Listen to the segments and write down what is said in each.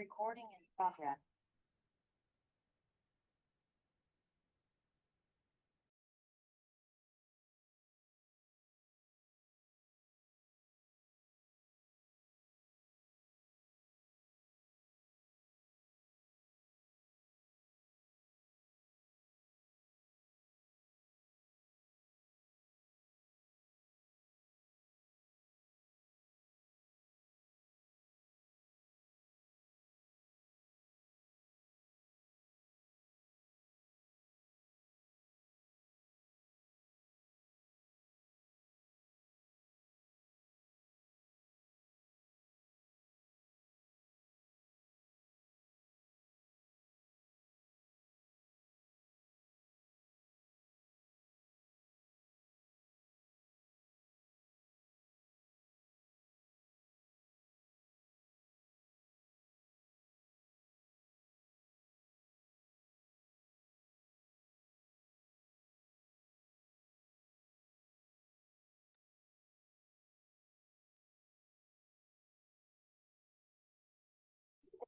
Recording in progress.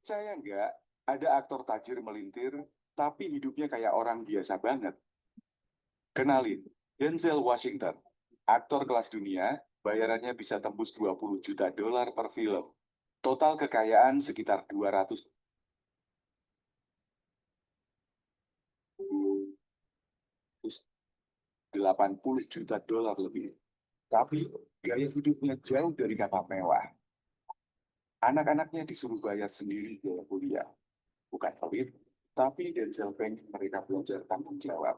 Percaya nggak, ada aktor tajir melintir, tapi hidupnya kayak orang biasa banget. Kenalin, Denzel Washington. Aktor kelas dunia, bayarannya bisa tembus 20 juta dolar per film. Total kekayaan sekitar 280 juta dolar lebih. Tapi gaya hidupnya jauh dari kata mewah. Anak-anaknya disuruh bayar sendiri biaya kuliah. Bukan pelit, tapi Denzel pengen mereka belajar tanggung jawab.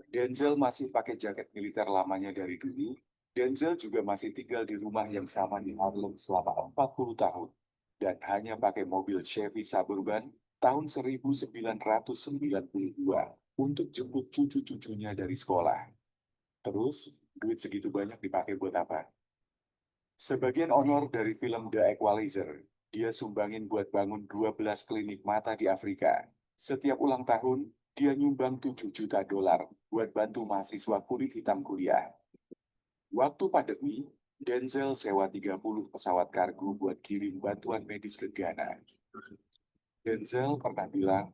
Denzel masih pakai jaket militer lamanya dari dulu. Denzel juga masih tinggal di rumah yang sama di Harlem selama 40 tahun. Dan hanya pakai mobil Chevy Suburban tahun 1992 untuk jemput cucu-cucunya dari sekolah. Terus, duit segitu banyak dipakai buat apa? Sebagian honor dari film The Equalizer, dia sumbangin buat bangun 12 klinik mata di Afrika. Setiap ulang tahun, dia nyumbang 7 juta dolar buat bantu mahasiswa kulit hitam kuliah. Waktu pandemi, Denzel sewa 30 pesawat kargo buat kirim bantuan medis ke Ghana. Denzel pernah bilang,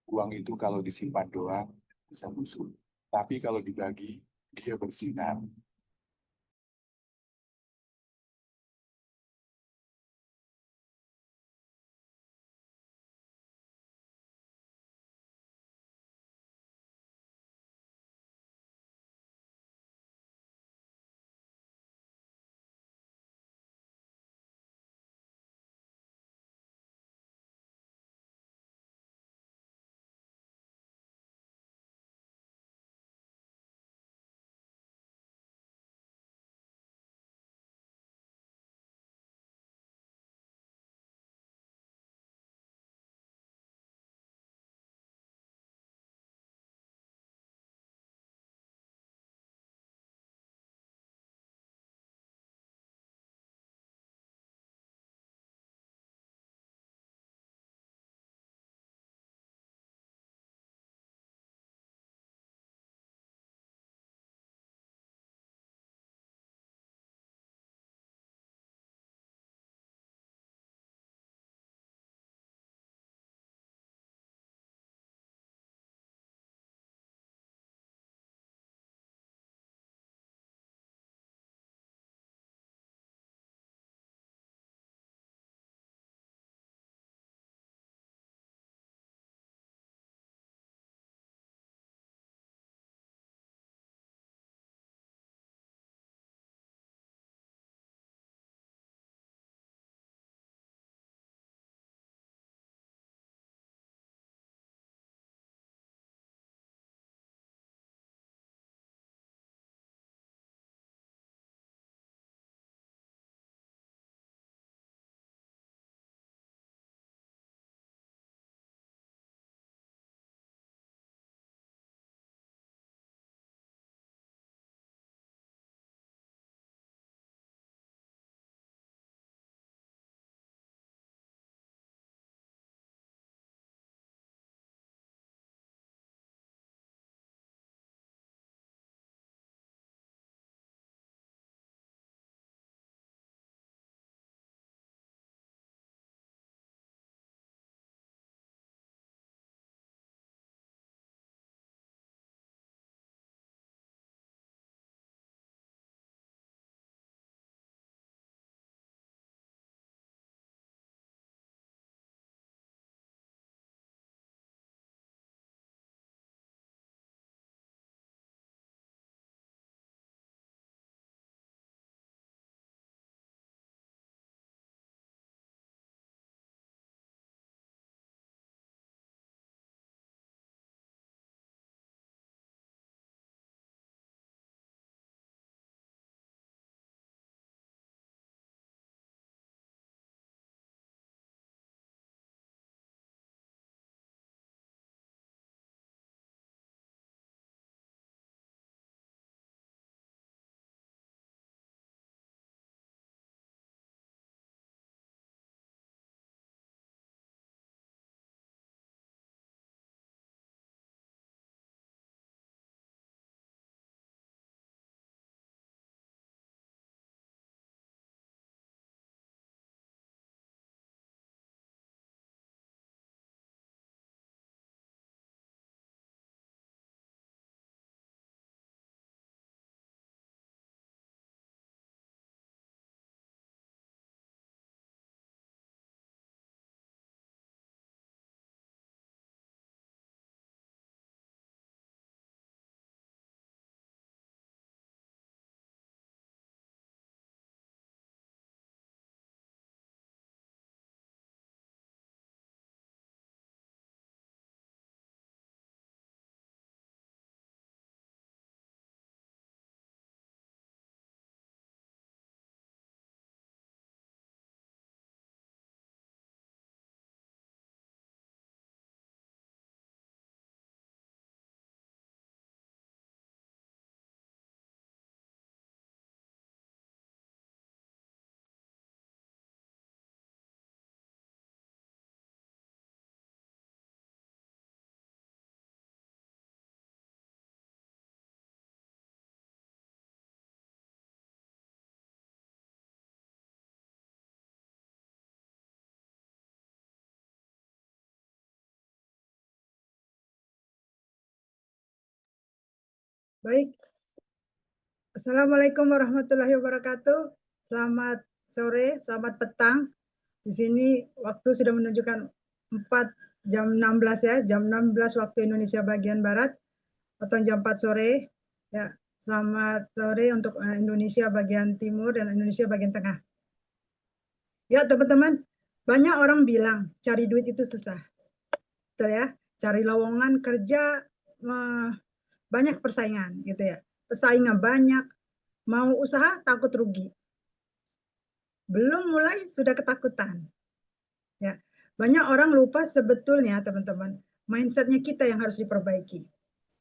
uang itu kalau disimpan doang, bisa busuk. Tapi kalau dibagi, dia bersinar. Baik, Assalamualaikum warahmatullahi wabarakatuh. Selamat sore, selamat petang. Di sini waktu sudah menunjukkan 4 jam 16 ya, jam 16 waktu Indonesia bagian Barat atau jam 4 sore. Ya, selamat sore untuk Indonesia bagian Timur dan Indonesia bagian Tengah. Ya, teman-teman, banyak orang bilang cari duit itu susah. Betul ya? Cari lowongan kerja banyak persaingan gitu ya. Persaingan banyak, mau usaha takut rugi. Belum mulai sudah ketakutan. Ya, banyak orang lupa sebetulnya teman-teman, mindsetnya kita yang harus diperbaiki.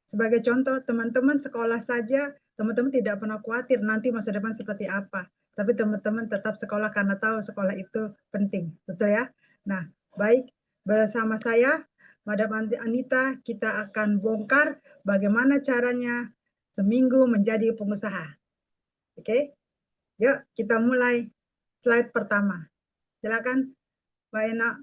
Sebagai contoh, teman-teman sekolah saja, teman-teman tidak pernah khawatir nanti masa depan seperti apa. Tapi teman-teman tetap sekolah karena tahu sekolah itu penting, betul ya? Nah, baik, bersama saya, Madam Anita, kita akan bongkar bagaimana caranya seminggu menjadi pengusaha. Oke, yuk kita mulai slide pertama. Silakan, Mbak Ena.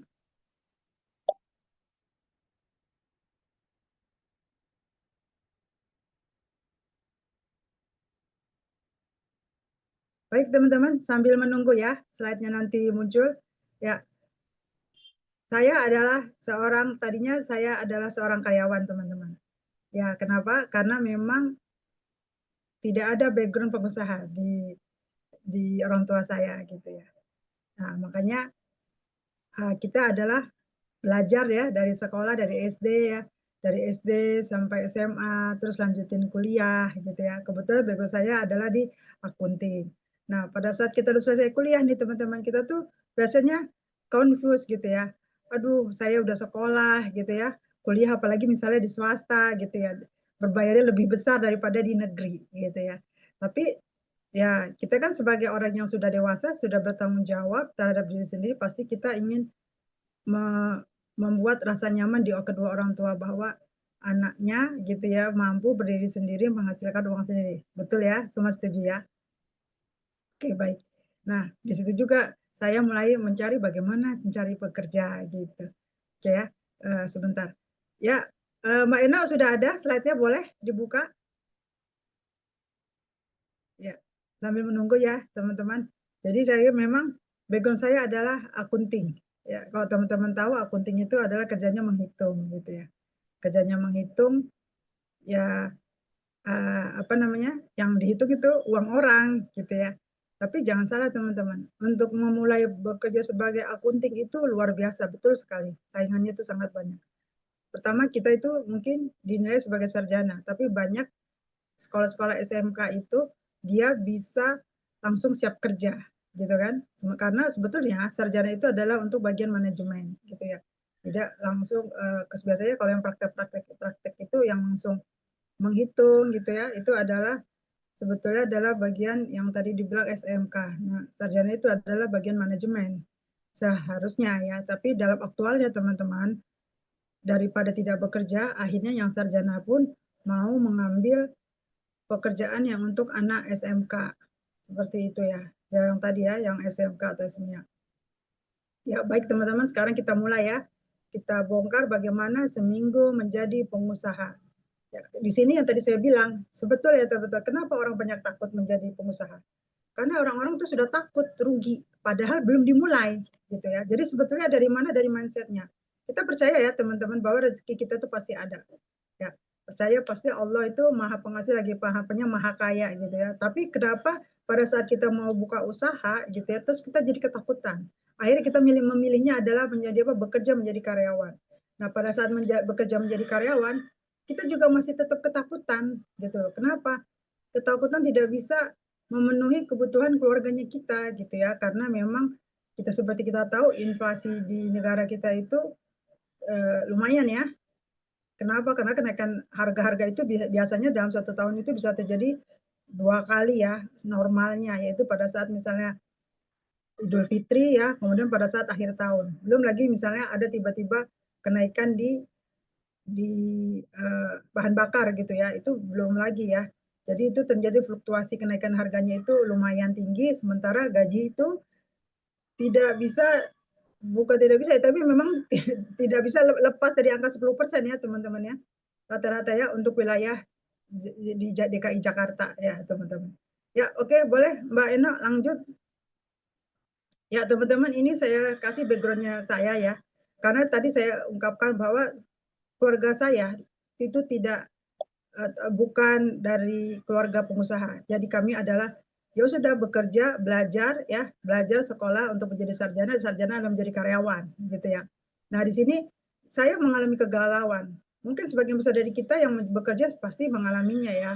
Baik teman-teman, sambil menunggu ya slide-nya nanti muncul. Ya, tadinya saya adalah seorang karyawan teman-teman. Ya, kenapa? Karena memang tidak ada background pengusaha di orang tua saya gitu ya. Nah, makanya kita adalah belajar ya dari sekolah, dari SD ya, dari SD sampai SMA, terus lanjutin kuliah gitu ya. Kebetulan background saya adalah di akunting. Nah, pada saat kita udah selesai kuliah nih teman-teman, kita tuh biasanya confused gitu ya. Aduh, saya udah sekolah gitu ya, kuliah apalagi misalnya di swasta gitu ya, berbayarnya lebih besar daripada di negeri gitu ya. Tapi ya kita kan sebagai orang yang sudah dewasa, sudah bertanggung jawab terhadap diri sendiri, pasti kita ingin membuat rasa nyaman di kedua orang tua bahwa anaknya gitu ya mampu berdiri sendiri menghasilkan uang sendiri. Betul ya? Semua setuju ya? Oke, baik. Nah, di situ juga saya mulai mencari bagaimana mencari pekerja gitu. Oke ya, sebentar. Ya, Mbak Ena sudah ada slide-nya, boleh dibuka? Ya, sambil menunggu ya teman-teman. Jadi saya memang background saya adalah akunting. Ya, kalau teman-teman tahu akunting itu adalah kerjanya menghitung gitu ya. Kerjanya menghitung ya apa namanya? Yang dihitung itu uang orang gitu ya. Tapi jangan salah teman-teman, untuk memulai bekerja sebagai akunting itu luar biasa, betul sekali. Saingannya itu sangat banyak. Pertama kita itu mungkin dinilai sebagai sarjana, tapi banyak sekolah-sekolah SMK itu dia bisa langsung siap kerja gitu kan, karena sebetulnya sarjana itu adalah untuk bagian manajemen gitu ya, tidak langsung biasanya kalau yang praktek itu yang langsung menghitung gitu ya, itu adalah sebetulnya adalah bagian yang tadi dibilang SMK. Nah, sarjana itu adalah bagian manajemen seharusnya ya, tapi dalam aktualnya teman-teman, daripada tidak bekerja akhirnya yang sarjana pun mau mengambil pekerjaan yang untuk anak SMK. Seperti itu ya. Yang tadi ya, yang SMK atau SMA. Ya, baik teman-teman, sekarang kita mulai ya. Kita bongkar bagaimana seminggu menjadi pengusaha. Ya, di sini yang tadi saya bilang, sebetulnya teman-teman, kenapa orang banyak takut menjadi pengusaha? Karena orang-orang itu sudah takut rugi, padahal belum dimulai, gitu ya. Jadi sebetulnya dari mana? Dari mindsetnya. Kita percaya ya teman-teman bahwa rezeki kita itu pasti ada. Ya, percaya pasti Allah itu maha pengasih lagi pahamnya maha kaya gitu ya. Tapi kenapa pada saat kita mau buka usaha gitu ya, terus kita jadi ketakutan. Akhirnya kita memilihnya adalah menjadi apa? Bekerja menjadi karyawan. Nah, pada saat bekerja menjadi karyawan, kita juga masih tetap ketakutan gitu. Kenapa? Ketakutan tidak bisa memenuhi kebutuhan keluarganya kita gitu ya, karena memang kita seperti kita tahu inflasi di negara kita itu lumayan ya. Kenapa? Karena kenaikan harga-harga itu biasanya dalam 1 tahun itu bisa terjadi 2 kali ya normalnya, yaitu pada saat misalnya Idul Fitri ya, kemudian pada saat akhir tahun. Belum lagi misalnya ada tiba-tiba kenaikan di bahan bakar gitu ya, itu belum lagi ya. Jadi itu terjadi fluktuasi kenaikan harganya itu lumayan tinggi, sementara gaji itu tidak bisa, bukan tidak bisa, tapi memang tidak bisa lepas dari angka 10% ya teman-teman ya. Rata-rata ya untuk wilayah di DKI Jakarta ya teman-teman. Ya oke, boleh Mbak Eno lanjut. Ya teman-teman, ini saya kasih backgroundnya saya ya. Karena tadi saya ungkapkan bahwa keluarga saya itu tidak bukan dari keluarga pengusaha. Jadi kami adalah ya sudah bekerja, belajar ya, belajar sekolah untuk menjadi sarjana, sarjana dan menjadi karyawan gitu ya. Nah, di sini saya mengalami kegalauan. Mungkin sebagian besar dari kita yang bekerja pasti mengalaminya ya.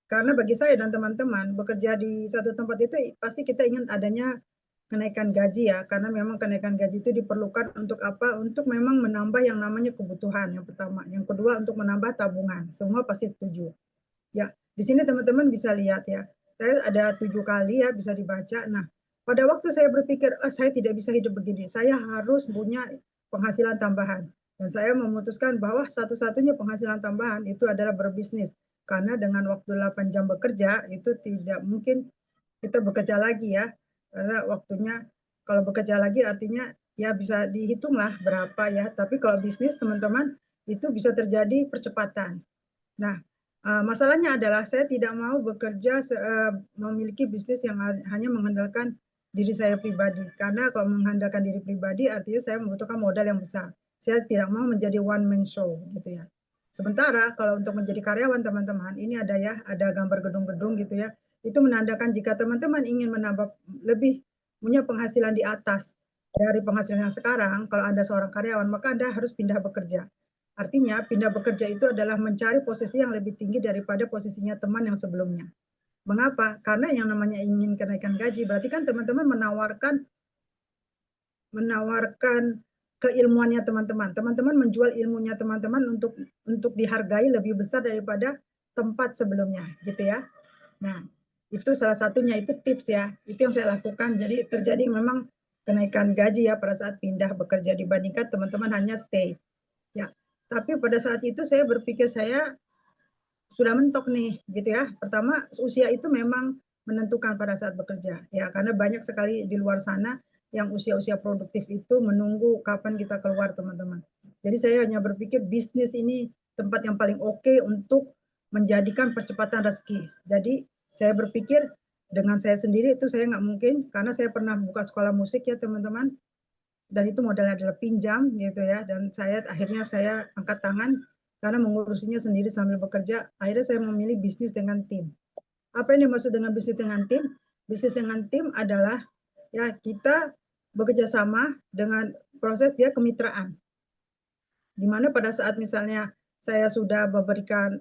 Karena bagi saya dan teman-teman, bekerja di satu tempat itu pasti kita ingin adanya kenaikan gaji ya, karena memang kenaikan gaji itu diperlukan untuk apa? Untuk memang menambah yang namanya kebutuhan yang pertama. Yang kedua untuk menambah tabungan. Semua pasti setuju. Ya, di sini teman-teman bisa lihat ya. Saya ada 7 kali ya bisa dibaca. Nah, pada waktu saya berpikir, oh, saya tidak bisa hidup begini. Saya harus punya penghasilan tambahan. Dan saya memutuskan bahwa satu-satunya penghasilan tambahan itu adalah berbisnis. Karena dengan waktu 8 jam bekerja, itu tidak mungkin kita bekerja lagi ya. Karena waktunya, kalau bekerja lagi artinya ya bisa dihitung lah berapa ya. Tapi kalau bisnis teman-teman, itu bisa terjadi percepatan. Nah, masalahnya adalah saya tidak mau bekerja memiliki bisnis yang hanya mengandalkan diri saya pribadi. Karena kalau mengandalkan diri pribadi artinya saya membutuhkan modal yang besar. Saya tidak mau menjadi one man show gitu ya. Sementara kalau untuk menjadi karyawan teman-teman, ini ada ya, ada gambar gedung-gedung gitu ya. Itu menandakan jika teman-teman ingin menambah lebih punya penghasilan di atas dari penghasilan yang sekarang, kalau Anda seorang karyawan, maka Anda harus pindah bekerja. Artinya pindah bekerja itu adalah mencari posisi yang lebih tinggi daripada posisinya teman yang sebelumnya. Mengapa? Karena yang namanya ingin kenaikan gaji, berarti kan teman-teman menawarkan keilmuannya teman-teman. Teman-teman menjual ilmunya teman-teman untuk dihargai lebih besar daripada tempat sebelumnya, gitu ya. Nah, itu salah satunya, itu tips ya. Itu yang saya lakukan. Jadi terjadi memang kenaikan gaji ya pada saat pindah bekerja dibandingkan teman-teman hanya stay. Ya, tapi pada saat itu saya berpikir saya sudah mentok nih, gitu ya. Pertama, usia itu memang menentukan pada saat bekerja, ya, karena banyak sekali di luar sana yang usia-usia produktif itu menunggu kapan kita keluar, teman-teman. Jadi saya hanya berpikir bisnis ini tempat yang paling oke untuk menjadikan percepatan rezeki. Jadi saya berpikir dengan saya sendiri itu saya nggak mungkin, karena saya pernah buka sekolah musik ya teman-teman, dan itu modalnya adalah pinjam gitu ya, dan akhirnya saya angkat tangan karena mengurusinya sendiri sambil bekerja. Akhirnya saya memilih bisnis dengan tim. Apa yang dimaksud dengan bisnis dengan tim? Bisnis dengan tim adalah ya kita bekerja sama dengan proses dia kemitraan, di mana pada saat misalnya saya sudah memberikan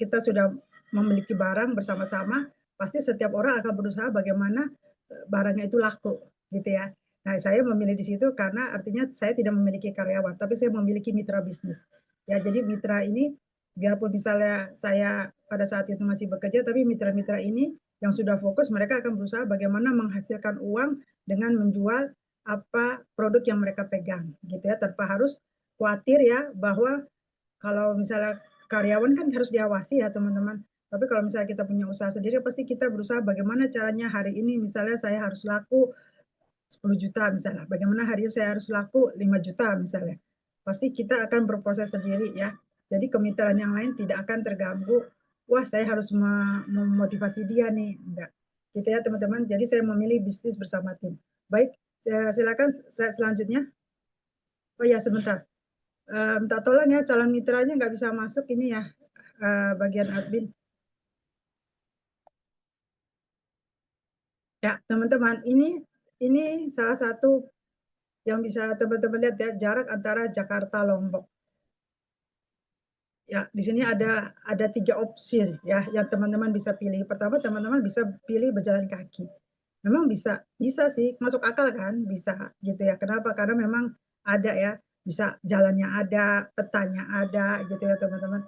kita sudah memiliki barang bersama-sama, pasti setiap orang akan berusaha bagaimana barangnya itu laku gitu ya. Nah, saya memilih di situ karena artinya saya tidak memiliki karyawan, tapi saya memiliki mitra bisnis. Ya, jadi mitra ini biarpun misalnya saya pada saat itu masih bekerja, tapi mitra-mitra ini yang sudah fokus, mereka akan berusaha bagaimana menghasilkan uang dengan menjual apa produk yang mereka pegang, gitu ya, tanpa harus khawatir ya bahwa kalau misalnya karyawan kan harus diawasi ya teman-teman. Tapi kalau misalnya kita punya usaha sendiri, pasti kita berusaha bagaimana caranya hari ini misalnya saya harus laku 10 juta misalnya. Bagaimana hari ini saya harus laku 5 juta misalnya. Pasti kita akan berproses sendiri ya. Jadi kemitraan yang lain tidak akan terganggu. Wah, saya harus memotivasi dia nih. Enggak. Gitu ya teman-teman. Jadi saya memilih bisnis bersama tim. Baik, silakan selanjutnya. Oh ya, sebentar. Minta tolong ya, calon mitranya nggak bisa masuk ini ya, bagian admin. Ya, teman-teman, ini salah satu yang bisa teman-teman lihat ya, jarak antara Jakarta Lombok. Ya, di sini ada 3 opsi ya yang teman-teman bisa pilih. Pertama, teman-teman bisa pilih berjalan kaki. Memang bisa sih, masuk akal kan, bisa gitu ya. Kenapa? Karena memang ada ya, bisa jalannya ada, petanya ada gitu ya teman-teman.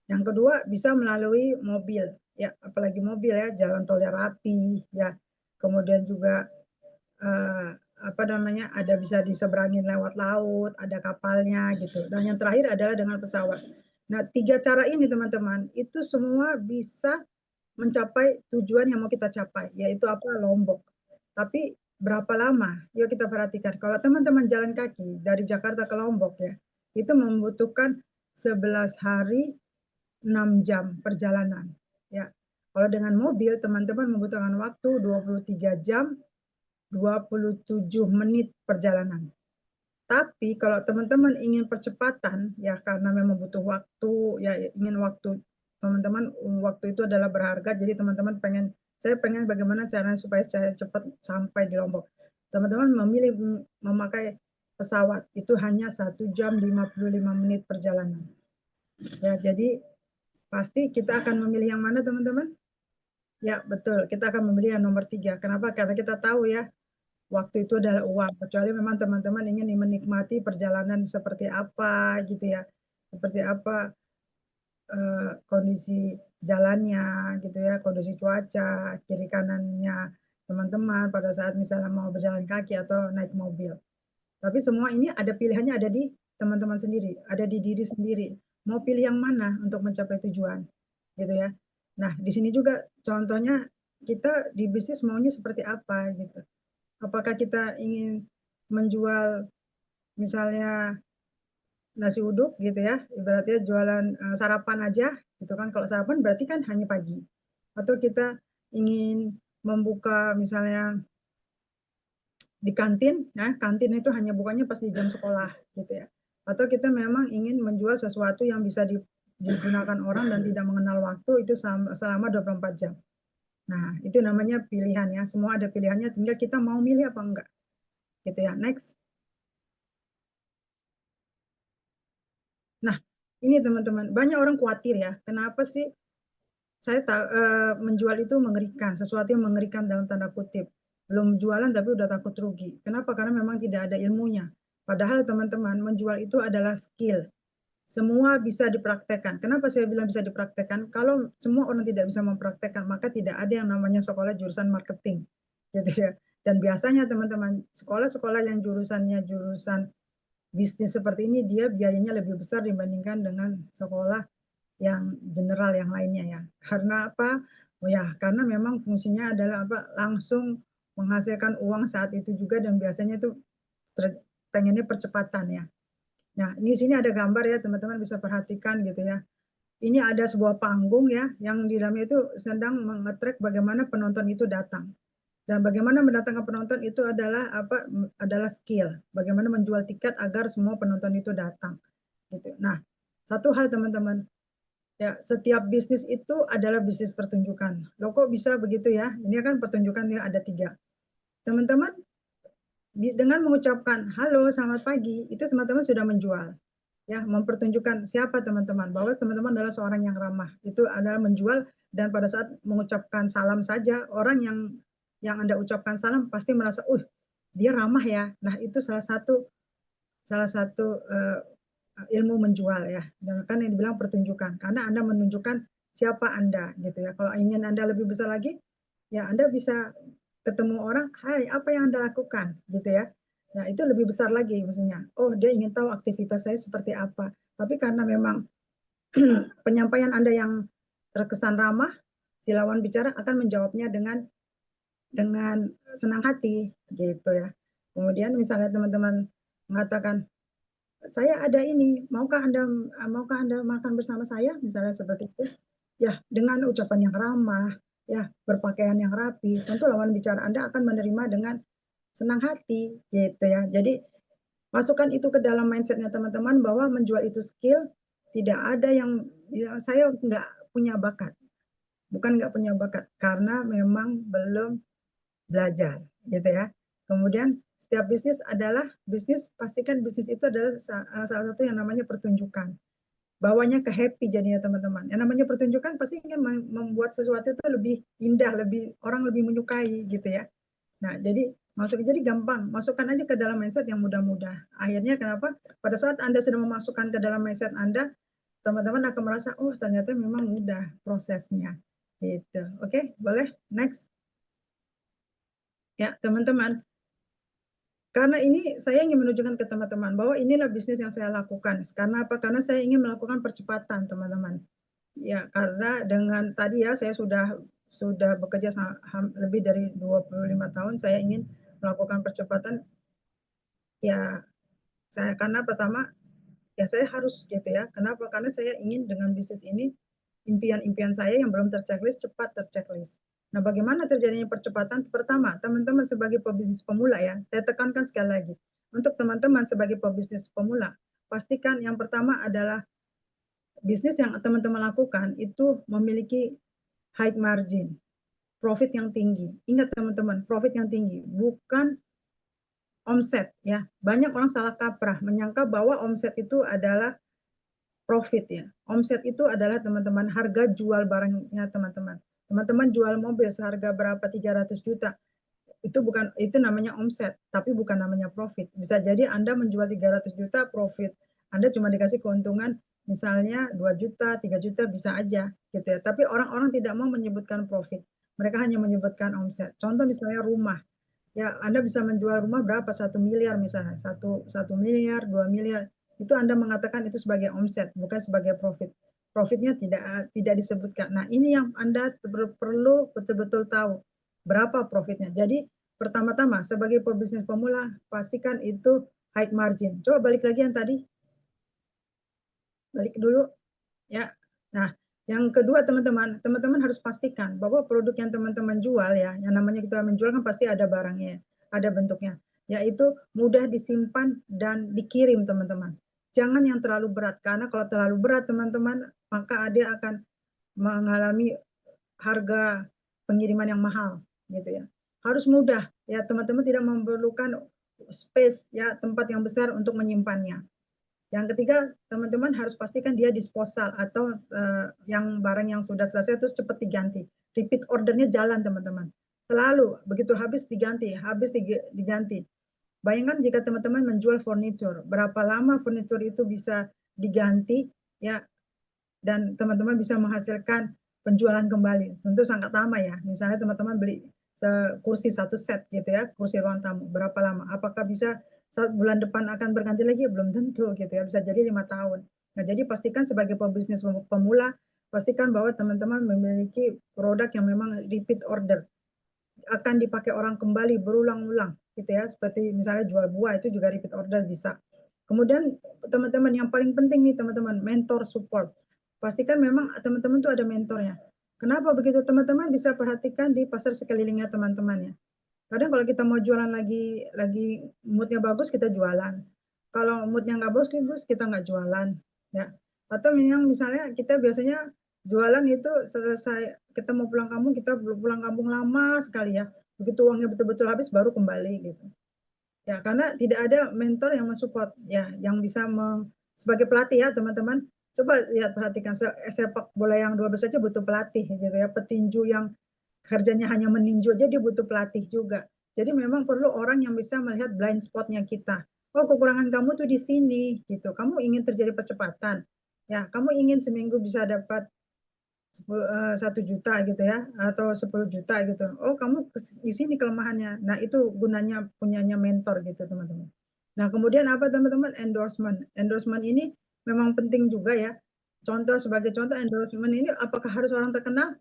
Yang kedua bisa melalui mobil, ya apalagi mobil ya, jalan tolnya rapi, ya. Kemudian juga apa namanya, ada bisa diseberangin lewat laut, ada kapalnya gitu. Dan yang terakhir adalah dengan pesawat. Nah, 3 cara ini teman-teman, itu semua bisa mencapai tujuan yang mau kita capai, yaitu apa? Lombok. Tapi berapa lama? Yuk kita perhatikan. Kalau teman-teman jalan kaki dari Jakarta ke Lombok ya, itu membutuhkan 11 hari 6 jam perjalanan. Ya. Kalau dengan mobil, teman-teman membutuhkan waktu 23 jam 27 menit perjalanan. Tapi kalau teman-teman ingin percepatan, ya karena memang butuh waktu, ya ingin waktu teman-teman, waktu itu adalah berharga, jadi teman-teman saya pengen bagaimana caranya supaya saya cepat sampai di Lombok. Teman-teman memilih memakai pesawat, itu hanya 1 jam 55 menit perjalanan. Ya, jadi pasti kita akan memilih yang mana teman-teman? Ya, betul. Kita akan memilih yang nomor 3. Kenapa? Karena kita tahu ya, waktu itu adalah uang. Kecuali memang teman-teman ingin menikmati perjalanan seperti apa gitu ya. Seperti apa kondisi jalannya gitu ya, kondisi cuaca, kiri kanannya teman-teman pada saat misalnya mau berjalan kaki atau naik mobil. Tapi semua ini ada pilihannya ada di teman-teman sendiri, ada di diri sendiri. Mau pilih yang mana untuk mencapai tujuan, gitu ya. Nah, di sini juga contohnya kita di bisnis maunya seperti apa gitu. Apakah kita ingin menjual misalnya nasi uduk gitu ya, ibaratnya jualan sarapan aja gitu kan. Kalau sarapan berarti kan hanya pagi. Atau kita ingin membuka misalnya di kantin, ya kantin itu hanya bukanya pas di jam sekolah gitu ya. Atau kita memang ingin menjual sesuatu yang bisa digunakan orang dan tidak mengenal waktu itu selama 24 jam. Nah, itu namanya pilihan ya. Semua ada pilihannya, tinggal kita mau milih apa enggak. Gitu ya. Next. Nah, ini teman-teman, banyak orang khawatir ya. Kenapa sih saya menjual itu mengerikan, sesuatu yang mengerikan dalam tanda kutip. Belum jualan tapi udah takut rugi. Kenapa? Karena memang tidak ada ilmunya. Padahal teman-teman, menjual itu adalah skill. Semua bisa dipraktekkan. Kenapa saya bilang bisa dipraktekkan? Kalau semua orang tidak bisa mempraktekkan, maka tidak ada yang namanya sekolah jurusan marketing. Gitu ya. Dan biasanya teman-teman, sekolah-sekolah yang jurusannya jurusan bisnis seperti ini, dia biayanya lebih besar dibandingkan dengan sekolah yang general yang lainnya ya. Karena apa? Oh ya, karena memang fungsinya adalah apa? Langsung menghasilkan uang saat itu juga dan biasanya itu pengennya percepatan ya. Nah, di sini ada gambar ya, teman-teman bisa perhatikan gitu ya. Ini ada sebuah panggung ya, yang di dalamnya itu sedang mengetrek bagaimana penonton itu datang. Dan bagaimana mendatangkan penonton itu adalah apa? Adalah skill. Bagaimana menjual tiket agar semua penonton itu datang. Gitu. Nah, satu hal teman-teman, ya, setiap bisnis itu adalah bisnis pertunjukan. Loh kok bisa begitu ya? Ini kan pertunjukan yang ada 3. Teman-teman, dengan mengucapkan halo, selamat pagi, itu teman-teman sudah menjual. Ya, mempertunjukkan siapa teman-teman, bahwa teman-teman adalah seorang yang ramah. Itu adalah menjual, dan pada saat mengucapkan salam saja, orang yang Anda ucapkan salam pasti merasa, dia ramah ya. Nah, itu salah satu ilmu menjual ya, dan kan yang dibilang pertunjukan karena Anda menunjukkan siapa Anda gitu ya. Kalau ingin Anda lebih besar lagi, ya Anda bisa ketemu orang, hai apa yang Anda lakukan gitu ya. Nah, itu lebih besar lagi maksudnya. Oh, dia ingin tahu aktivitas saya seperti apa. Tapi karena memang penyampaian Anda yang terkesan ramah, si lawan bicara akan menjawabnya dengan senang hati gitu ya. Kemudian misalnya teman-teman mengatakan, saya ada ini, maukah Anda makan bersama saya? Misalnya seperti itu. Ya, dengan ucapan yang ramah, ya, berpakaian yang rapi, tentu lawan bicara Anda akan menerima dengan senang hati, gitu ya. Jadi, masukkan itu ke dalam mindsetnya teman-teman bahwa menjual itu skill, tidak ada yang ya, saya nggak punya bakat. Bukan nggak punya bakat, karena memang belum belajar, gitu ya. Kemudian setiap bisnis adalah bisnis, pastikan bisnis itu adalah salah satu yang namanya pertunjukan. Bawanya ke happy jadinya teman-teman. Yang namanya pertunjukan pasti ingin membuat sesuatu itu lebih indah, lebih orang lebih menyukai gitu ya. Nah, jadi gampang, masukkan aja ke dalam mindset yang mudah-mudah. Akhirnya kenapa? Pada saat Anda sudah memasukkan ke dalam mindset Anda, teman-teman akan merasa, oh ternyata memang mudah prosesnya. Gitu. Oke, boleh? Next. Ya, teman-teman, karena ini saya ingin menunjukkan ke teman-teman bahwa inilah bisnis yang saya lakukan. Karena apa? Karena saya ingin melakukan percepatan, teman-teman. Ya, karena dengan tadi ya saya sudah bekerja lebih dari 25 tahun, saya ingin melakukan percepatan. Ya, karena pertama ya saya harus gitu ya. Kenapa? Karena saya ingin dengan bisnis ini impian-impian saya yang belum terchecklist cepat terchecklist. Nah, bagaimana terjadinya percepatan? Pertama, teman-teman sebagai pebisnis pemula ya, saya tekankan sekali lagi. Untuk teman-teman sebagai pebisnis pemula, pastikan yang pertama adalah bisnis yang teman-teman lakukan itu memiliki high margin, profit yang tinggi. Ingat teman-teman, profit yang tinggi, bukan omset ya. Banyak orang salah kaprah menyangka bahwa omset itu adalah profit ya. Omset itu adalah teman-teman harga jual barangnya teman-teman. Teman-teman jual mobil seharga berapa 300 juta. Itu namanya omset, tapi bukan namanya profit. Bisa jadi Anda menjual 300 juta profit. Anda cuma dikasih keuntungan misalnya 2 juta, 3 juta bisa aja gitu ya. Tapi orang-orang tidak mau menyebutkan profit. Mereka hanya menyebutkan omset. Contoh misalnya rumah. Ya, Anda bisa menjual rumah berapa? 1 miliar misalnya. 1 miliar, 2 miliar. Itu Anda mengatakan itu sebagai omset, bukan sebagai profit. Profitnya tidak disebutkan. Nah, ini yang Anda perlu betul-betul tahu berapa profitnya. Jadi, pertama-tama sebagai pebisnis pemula, pastikan itu high margin. Coba balik lagi yang tadi. Balik dulu. Ya. Nah, yang kedua teman-teman harus pastikan bahwa produk yang teman-teman jual ya, yang namanya kita menjual kan pasti ada barangnya, ada bentuknya, yaitu mudah disimpan dan dikirim teman-teman. Jangan yang terlalu berat, karena kalau terlalu berat teman-teman, maka dia akan mengalami harga pengiriman yang mahal gitu ya. Harus mudah ya, teman-teman tidak memerlukan space ya, tempat yang besar untuk menyimpannya. Yang ketiga, teman-teman harus pastikan dia disposal atau yang barang yang sudah selesai terus cepat diganti. Repeat ordernya jalan teman-teman. Selalu begitu habis diganti, diganti. Bayangkan jika teman-teman menjual furniture, berapa lama furniture itu bisa diganti ya, dan teman-teman bisa menghasilkan penjualan kembali. Tentu sangat lama ya. Misalnya teman-teman beli kursi 1 set gitu ya, kursi ruang tamu. Berapa lama? Apakah bisa bulan depan akan berganti lagi? Belum tentu gitu ya. Bisa jadi 5 tahun. Nah, jadi pastikan sebagai pebisnis pemula, pastikan bahwa teman-teman memiliki produk yang memang repeat order. Akan dipakai orang kembali berulang-ulang gitu ya. Seperti misalnya jual buah itu juga repeat order bisa. Kemudian teman-teman yang paling penting nih teman-teman, mentor support. Pastikan memang teman-teman tuh ada mentornya. Kenapa begitu? Teman-teman bisa perhatikan di pasar sekelilingnya teman-teman ya. Kadang kalau kita mau jualan lagi moodnya bagus kita jualan. Kalau moodnya nggak bagus kita nggak jualan ya. Atau yang misalnya kita biasanya jualan itu selesai kita mau pulang kampung, kita pulang kampung lama sekali ya. Begitu uangnya betul-betul habis baru kembali gitu. Ya, karena tidak ada mentor yang mensupport ya, yang bisa sebagai pelatih ya teman-teman. Coba lihat perhatikan sepak bola yang 12 saja butuh pelatih gitu ya. Petinju yang kerjanya hanya meninju aja dia butuh pelatih juga. Jadi memang perlu orang yang bisa melihat blind spotnya kita. Oh, kekurangan kamu tuh di sini gitu. Kamu ingin terjadi percepatan. Ya, kamu ingin seminggu bisa dapat 1 juta gitu ya, atau 10 juta gitu. Oh, kamu di sini kelemahannya. Nah, itu gunanya punyanya mentor gitu, teman-teman. Nah, kemudian apa teman-teman? Endorsement. Endorsement ini memang penting juga ya. Sebagai contoh endorsement ini apakah harus orang terkenal?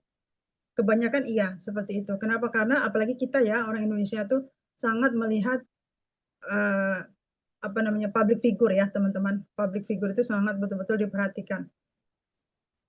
Kebanyakan iya, seperti itu. Kenapa? Karena apalagi kita ya, orang Indonesia tuh sangat melihat uh, apa namanya public figure ya, teman-teman. Public figure itu sangat betul-betul diperhatikan.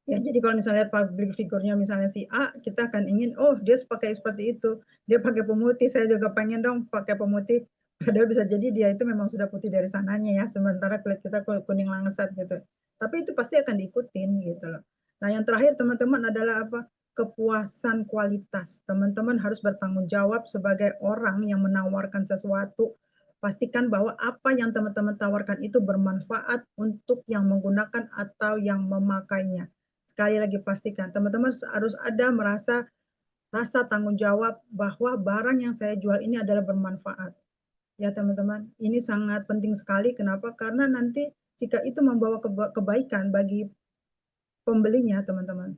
Ya, jadi kalau misalnya public figure-nya misalnya si A, kita akan ingin, oh dia pakai seperti itu, dia pakai pemutih, saya juga pengen dong pakai pemutih. Padahal bisa jadi dia itu memang sudah putih dari sananya ya, sementara kulit kita kuning langsat gitu. Tapi itu pasti akan diikutin gitu loh. Nah yang terakhir teman-teman adalah apa? Kepuasan kualitas. Teman-teman harus bertanggung jawab sebagai orang yang menawarkan sesuatu. Pastikan bahwa apa yang teman-teman tawarkan itu bermanfaat untuk yang menggunakan atau yang memakainya. Sekali lagi pastikan teman-teman harus ada rasa tanggung jawab bahwa barang yang saya jual ini adalah bermanfaat. Ya teman-teman, ini sangat penting sekali. Kenapa? Karena nanti jika itu membawa kebaikan bagi pembelinya teman-teman,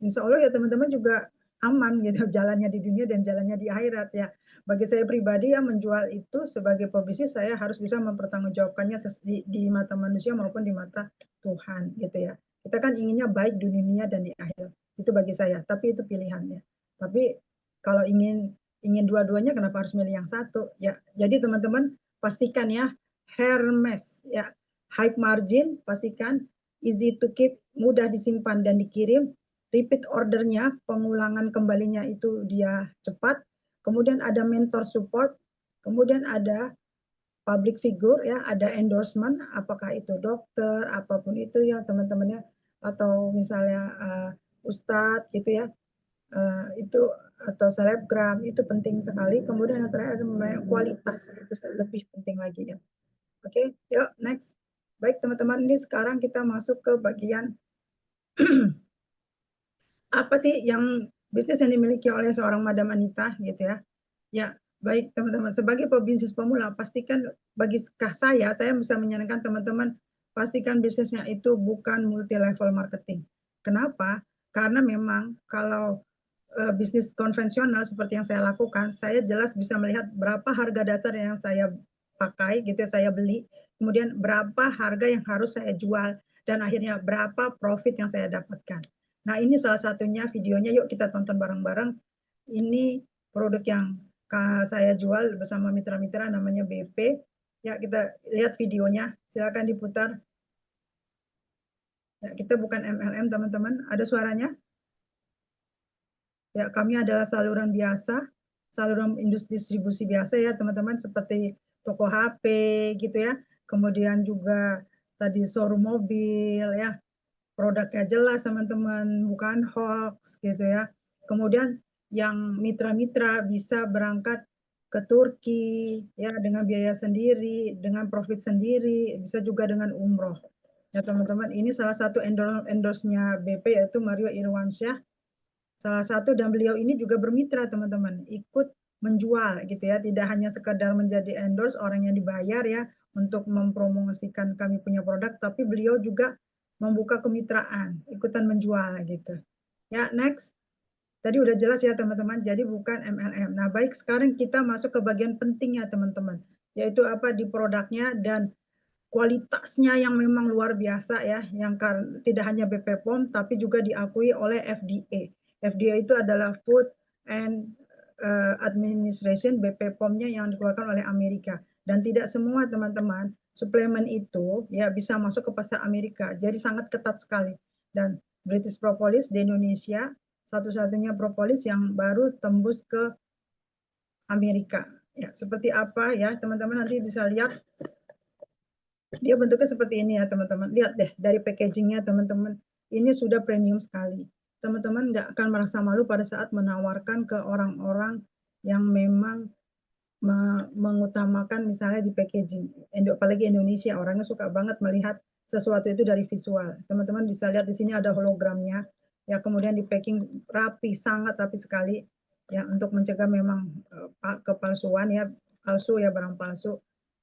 insya Allah ya teman-teman juga aman gitu jalannya di dunia dan jalannya di akhirat ya. Bagi saya pribadi yang menjual itu sebagai pebisnis, saya harus bisa mempertanggungjawabkannya di mata manusia maupun di mata Tuhan gitu ya. Kita kan inginnya baik di dunia dan di akhirat. Itu bagi saya, tapi itu pilihannya. Tapi kalau ingin dua-duanya kenapa harus milih yang satu? Ya, jadi teman-teman pastikan ya Hermes ya, high margin pastikan, easy to keep, mudah disimpan dan dikirim, repeat ordernya, pengulangan kembalinya itu dia cepat, kemudian ada mentor support, kemudian ada public figure ya, ada endorsement, apakah itu dokter, apapun itu ya teman-temannya, atau misalnya ustadz gitu ya, itu atau selebgram, itu penting sekali. Kemudian yang terakhir ada kualitas, itu lebih penting lagi ya. Oke, yuk next. Baik teman-teman, ini sekarang kita masuk ke bagian apa sih yang bisnis yang dimiliki oleh seorang Madam Anita gitu ya. Ya, baik teman-teman, sebagai pebisnis pemula pastikan bagi saya bisa menyarankan teman-teman pastikan bisnisnya itu bukan multi level marketing. Kenapa? Karena memang kalau bisnis konvensional seperti yang saya lakukan, saya jelas bisa melihat berapa harga dasar yang saya pakai gitu ya, saya beli, kemudian berapa harga yang harus saya jual, dan akhirnya berapa profit yang saya dapatkan. Nah, ini salah satunya videonya, yuk kita tonton bareng-bareng. Ini produk yang saya jual bersama mitra-mitra namanya BP. Ya, kita lihat videonya, silakan diputar. Ya, kita bukan MLM teman-teman, ada suaranya? Ya, kami adalah saluran biasa, saluran industri distribusi biasa ya teman-teman, seperti toko HP gitu ya, kemudian juga tadi showroom mobil ya, produknya jelas teman-teman, bukan hoax gitu ya. Kemudian yang mitra-mitra bisa berangkat ke Turki ya dengan biaya sendiri, dengan profit sendiri, bisa juga dengan umroh. Ya teman-teman, ini salah satu endorse-nya BP yaitu Mario Irwansyah. Salah satu, dan beliau ini juga bermitra teman-teman, ikut menjual gitu ya, tidak hanya sekedar menjadi endorse orang yang dibayar ya untuk mempromosikan kami punya produk, tapi beliau juga membuka kemitraan, ikutan menjual gitu. Ya, next. Tadi udah jelas ya teman-teman, jadi bukan MLM. Nah, baik, sekarang kita masuk ke bagian pentingnya teman-teman, yaitu apa di produknya dan kualitasnya yang memang luar biasa ya, yang tidak hanya BP POM tapi juga diakui oleh FDA. FDA itu adalah Food and Administration, BP POM-nya yang dikeluarkan oleh Amerika. Dan tidak semua teman-teman suplemen itu ya bisa masuk ke pasar Amerika. Jadi sangat ketat sekali. Dan British Propolis di Indonesia satu-satunya propolis yang baru tembus ke Amerika. Ya, seperti apa ya teman-teman nanti bisa lihat. Dia bentuknya seperti ini ya teman-teman. Lihat deh dari packagingnya teman-teman. Ini sudah premium sekali. Teman-teman nggak akan merasa malu pada saat menawarkan ke orang-orang yang memang mengutamakan misalnya di packaging. Apalagi Indonesia, orangnya suka banget melihat sesuatu itu dari visual. Teman-teman bisa lihat di sini ada hologramnya. Ya, kemudian di packing rapi, sangat rapi sekali. Ya, untuk mencegah memang kepalsuan ya, palsu ya, barang palsu.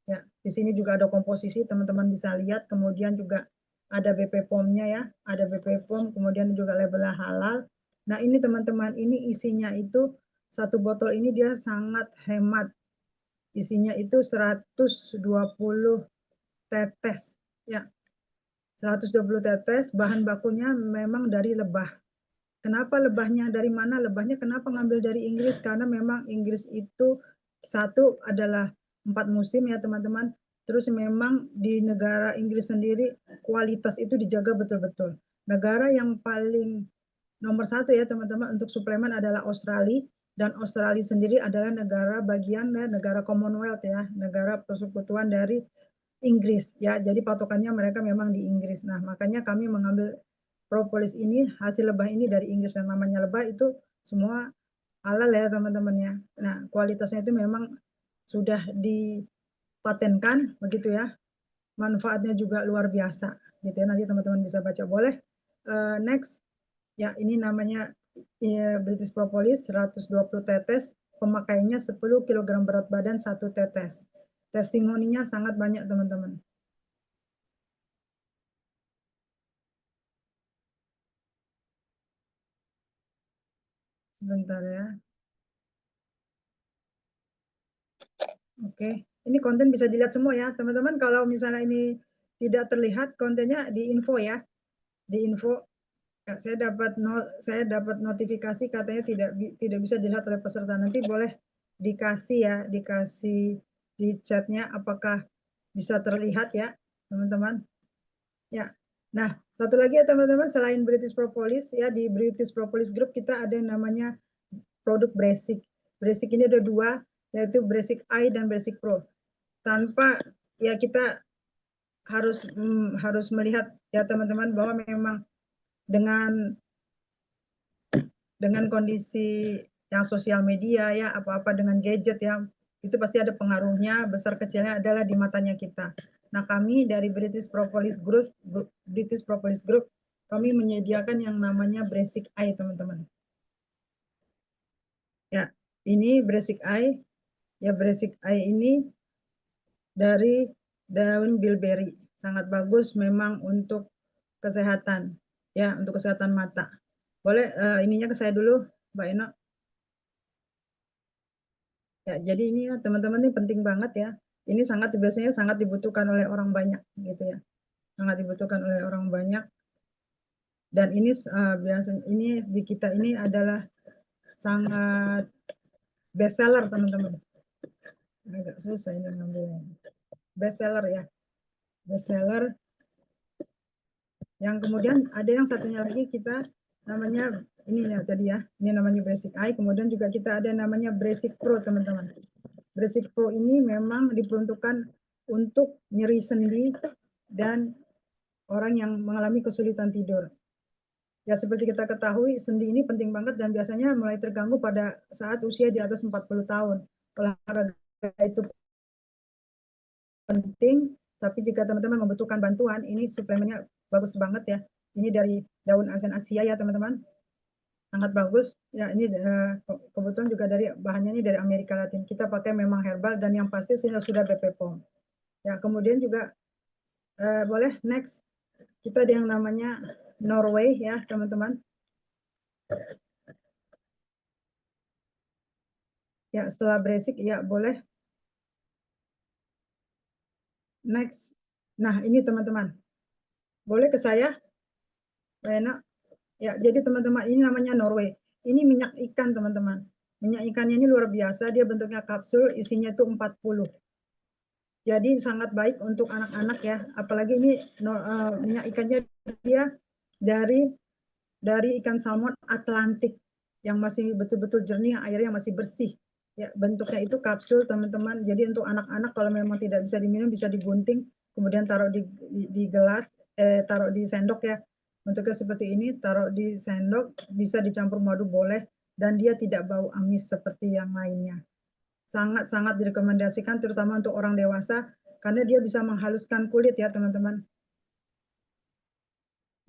Ya, di sini juga ada komposisi, teman-teman bisa lihat. Kemudian juga ada BP POM-nya ya, ada BP POM, kemudian juga labelnya halal. Nah, ini teman-teman, ini isinya itu satu botol ini dia sangat hemat. Isinya itu 120 tetes. Ya, 120 tetes, bahan bakunya memang dari lebah. Kenapa lebahnya dari mana? Lebahnya kenapa ngambil dari Inggris? Karena memang Inggris itu satu adalah 4 musim ya teman-teman. Terus memang di negara Inggris sendiri kualitas itu dijaga betul-betul. Negara yang paling nomor satu ya teman-teman untuk suplemen adalah Australia, dan Australia sendiri adalah negara bagian negara Commonwealth ya, negara persekutuan dari Inggris ya. Jadi patokannya mereka memang di Inggris. Nah, makanya kami mengambil propolis ini, hasil lebah ini dari Inggris, dan namanya lebah itu semua halal ya teman-teman ya. Nah, kualitasnya itu memang sudah dipatenkan begitu ya. Manfaatnya juga luar biasa gitu ya. Nanti teman-teman bisa baca. Boleh next. Ya, ini namanya British Propolis 120 tetes, pemakaiannya 10 kg berat badan 1 tetes. Testimoninya sangat banyak teman-teman. Sebentar ya. Oke, ini konten bisa dilihat semua ya teman-teman. Kalau misalnya ini tidak terlihat kontennya di info ya, di info. Ya, saya dapat notifikasi katanya tidak bisa dilihat oleh peserta. Nanti boleh dikasih ya, dikasih di chatnya apakah bisa terlihat ya teman-teman. Ya, nah Satu lagi ya teman-teman, selain British Propolis ya, di British Propolis Group kita ada yang namanya produk Basic. Basic ini ada dua, yaitu Basic I dan Basic Pro. Tanpa ya kita harus melihat ya teman-teman bahwa memang dengan kondisi yang sosial media ya, apa-apa dengan gadget ya, itu pasti ada pengaruhnya, besar kecilnya adalah di matanya kita. Nah, kami dari British Propolis Group, kami menyediakan yang namanya Basic Eye, teman-teman. Ya, ini Basic Eye. Ya, Basic Eye ini dari daun bilberry. Sangat bagus memang untuk kesehatan. Ya, untuk kesehatan mata. Boleh ininya ke saya dulu, Mbak Eno. Ya, jadi ini ya teman-teman ini penting banget ya. Ini biasanya sangat dibutuhkan oleh orang banyak gitu ya. Sangat dibutuhkan oleh orang banyak. Dan ini biasanya ini di kita ini adalah sangat best seller teman-teman. Agak susah ini ngambilnya. Best seller ya. Best seller. Yang kemudian ada yang satunya lagi kita namanya ini ya tadi ya. Ini namanya Basic Eye. Kemudian juga kita ada namanya Basic Pro teman-teman. Basic Pro ini memang diperuntukkan untuk nyeri sendi dan orang yang mengalami kesulitan tidur. Ya seperti kita ketahui, sendi ini penting banget dan biasanya mulai terganggu pada saat usia di atas 40 tahun. Olahraga itu penting, tapi jika teman-teman membutuhkan bantuan, ini suplemennya bagus banget ya. Ini dari daun asam Asia ya teman-teman. Sangat bagus. Ya ini kebetulan juga dari bahannya ini dari Amerika Latin. Kita pakai memang herbal dan yang pasti sudah BPOM. Ya, kemudian juga boleh next kita ada yang namanya Norway ya teman-teman. Ya setelah basic ya boleh next. Nah ini teman-teman boleh ke saya, enak. Ya jadi teman-teman ini namanya Norway. Ini minyak ikan teman-teman. Minyak ikannya ini luar biasa. Dia bentuknya kapsul, isinya itu 40. Jadi sangat baik untuk anak-anak ya. Apalagi ini minyak ikannya dia dari ikan salmon Atlantik yang masih betul-betul jernih, airnya masih bersih. Ya, bentuknya itu kapsul teman-teman. Jadi untuk anak-anak kalau memang tidak bisa diminum bisa digunting, kemudian taruh di gelas, taruh di sendok ya. Bentuknya seperti ini, taruh di sendok, bisa dicampur madu boleh dan dia tidak bau amis seperti yang lainnya. Sangat-sangat direkomendasikan terutama untuk orang dewasa karena dia bisa menghaluskan kulit ya teman-teman.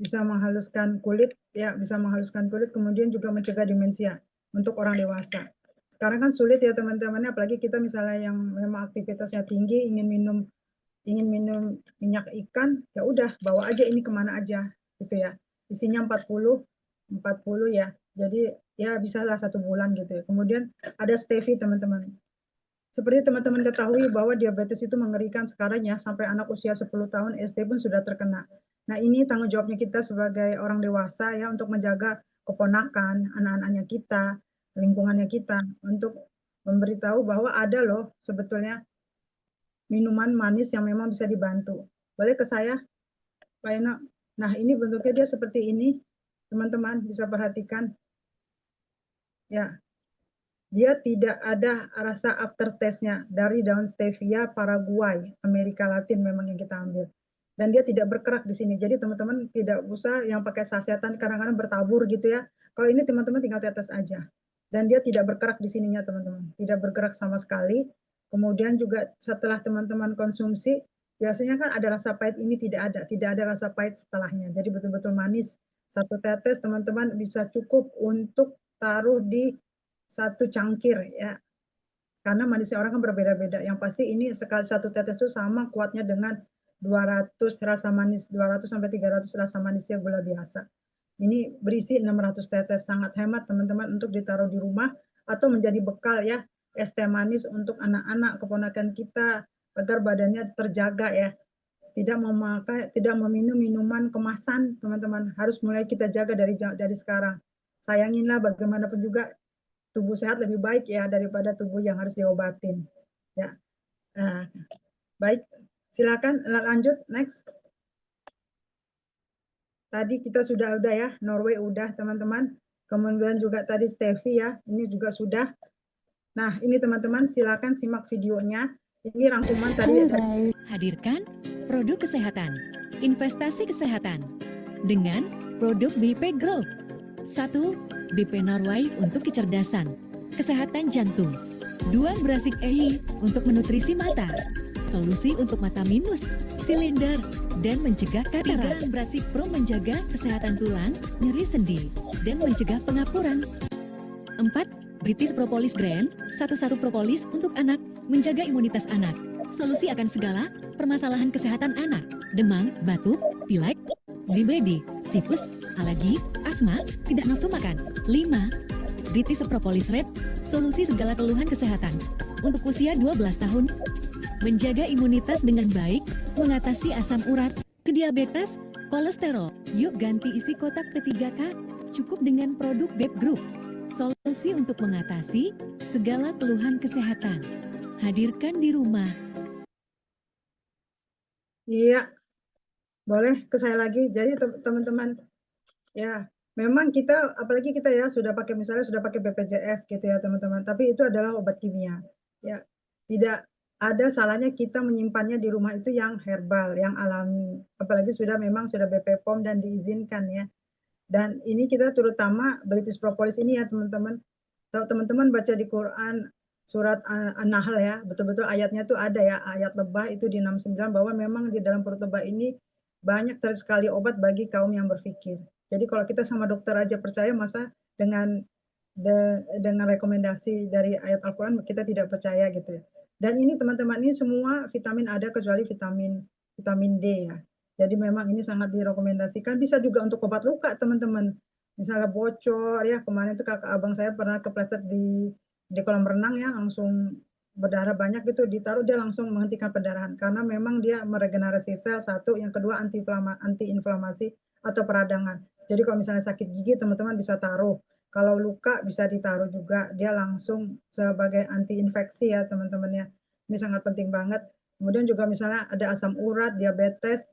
Bisa menghaluskan kulit ya, bisa menghaluskan kulit kemudian juga mencegah demensia untuk orang dewasa. Sekarang kan sulit ya teman-teman, apalagi kita misalnya yang memang aktivitasnya tinggi ingin minum minyak ikan, ya udah bawa aja ini kemana aja gitu ya. Isinya 40 ya. Jadi ya bisa lah 1 bulan gitu ya. Kemudian ada stevia teman-teman. Seperti teman-teman ketahui bahwa diabetes itu mengerikan sekarang ya, sampai anak usia 10 tahun SD pun sudah terkena. Nah ini tanggung jawabnya kita sebagai orang dewasa ya untuk menjaga keponakan, anak-anaknya kita, lingkungannya kita, untuk memberitahu bahwa ada loh sebetulnya minuman manis yang memang bisa dibantu. Boleh ke saya, Pak Eno? Nah ini bentuknya dia seperti ini, teman-teman bisa perhatikan. Ya, dia tidak ada rasa aftertaste-nya dari daun stevia Paraguay, Amerika Latin memang yang kita ambil. Dan dia tidak berkerak di sini. Jadi teman-teman tidak usah yang pakai sasetan kadang-kadang bertabur gitu ya. Kalau ini teman-teman tinggal tetes aja. Dan dia tidak berkerak di sininya teman-teman. Tidak bergerak sama sekali. Kemudian juga setelah teman-teman konsumsi, biasanya kan ada rasa pahit, ini tidak ada. Tidak ada rasa pahit setelahnya. Jadi betul-betul manis. 1 tetes teman-teman bisa cukup untuk taruh di 1 cangkir ya, karena manisnya orang kan berbeda-beda. Yang pasti ini sekali 1 tetes itu sama kuatnya dengan 200 rasa manis, 200 sampai 300 rasa manisnya gula biasa. Ini berisi 600 tetes, sangat hemat teman-teman untuk ditaruh di rumah atau menjadi bekal ya, es teh manis untuk anak-anak keponakan kita agar badannya terjaga ya. Tidak meminum minuman kemasan teman-teman, harus mulai kita jaga dari sekarang. Sayanginlah bagaimanapun juga tubuh sehat lebih baik ya daripada tubuh yang harus diobatin. Ya, nah, baik. Silakan lanjut next. tadi kita sudah ya, Norway udah teman-teman. Kemudian juga tadi Steffi ya, ini juga sudah. Nah, ini teman-teman silakan simak videonya. Ini rangkuman tadi. Hadirkan produk kesehatan, investasi kesehatan dengan produk BP Group. 1. BP Norway untuk kecerdasan, kesehatan jantung. 2. Brasik EI untuk menutrisi mata, solusi untuk mata minus, silinder, dan mencegah katarak. 3. Brasik Pro menjaga kesehatan tulang, nyeri sendi, dan mencegah pengapuran. 4. British Propolis Grand, satu-satu propolis untuk anak, menjaga imunitas anak. Solusi akan segala permasalahan kesehatan anak, demam, batuk, pilek, DBD, tipes, alergi, asma, tidak nafsu makan. 5. British Propolis Red, solusi segala keluhan kesehatan untuk usia 12 tahun. Menjaga imunitas dengan baik, mengatasi asam urat, diabetes, kolesterol. Yuk ganti isi kotak P3K, cukup dengan produk BP Group. Solusi untuk mengatasi segala keluhan kesehatan. Hadirkan di rumah. Iya, boleh ke saya lagi. Jadi teman-teman, ya memang kita, apalagi kita ya sudah pakai, misalnya sudah pakai BPJS gitu ya teman-teman, tapi itu adalah obat kimia. Ya, tidak ada salahnya kita menyimpannya di rumah itu yang herbal, yang alami. Apalagi memang sudah BPOM dan diizinkan ya. Dan ini kita terutama British Propolis ini ya teman-teman. Kalau teman-teman baca di Quran surat An-Nahl ya, betul-betul ayatnya tuh ada ya, ayat lebah itu di 69 bahwa memang di dalam perut lebah ini banyak sekali obat bagi kaum yang berpikir. Jadi kalau kita sama dokter aja percaya, masa dengan dengan rekomendasi dari ayat Al-Quran kita tidak percaya gitu ya. Dan ini teman-teman, ini semua vitamin ada kecuali vitamin D ya. Jadi memang ini sangat direkomendasikan. Bisa juga untuk obat luka teman-teman. Misalnya bocor ya, kemarin itu kakak abang saya pernah kepleset di kolam renang ya, langsung berdarah banyak gitu, ditaruh dia langsung menghentikan perdarahan karena memang dia meregenerasi sel satu, yang kedua anti-inflamasi atau peradangan. Jadi kalau misalnya sakit gigi teman-teman bisa taruh, kalau luka bisa ditaruh juga, dia langsung sebagai anti infeksi ya teman-teman ya. Ini sangat penting banget. Kemudian juga misalnya ada asam urat, diabetes,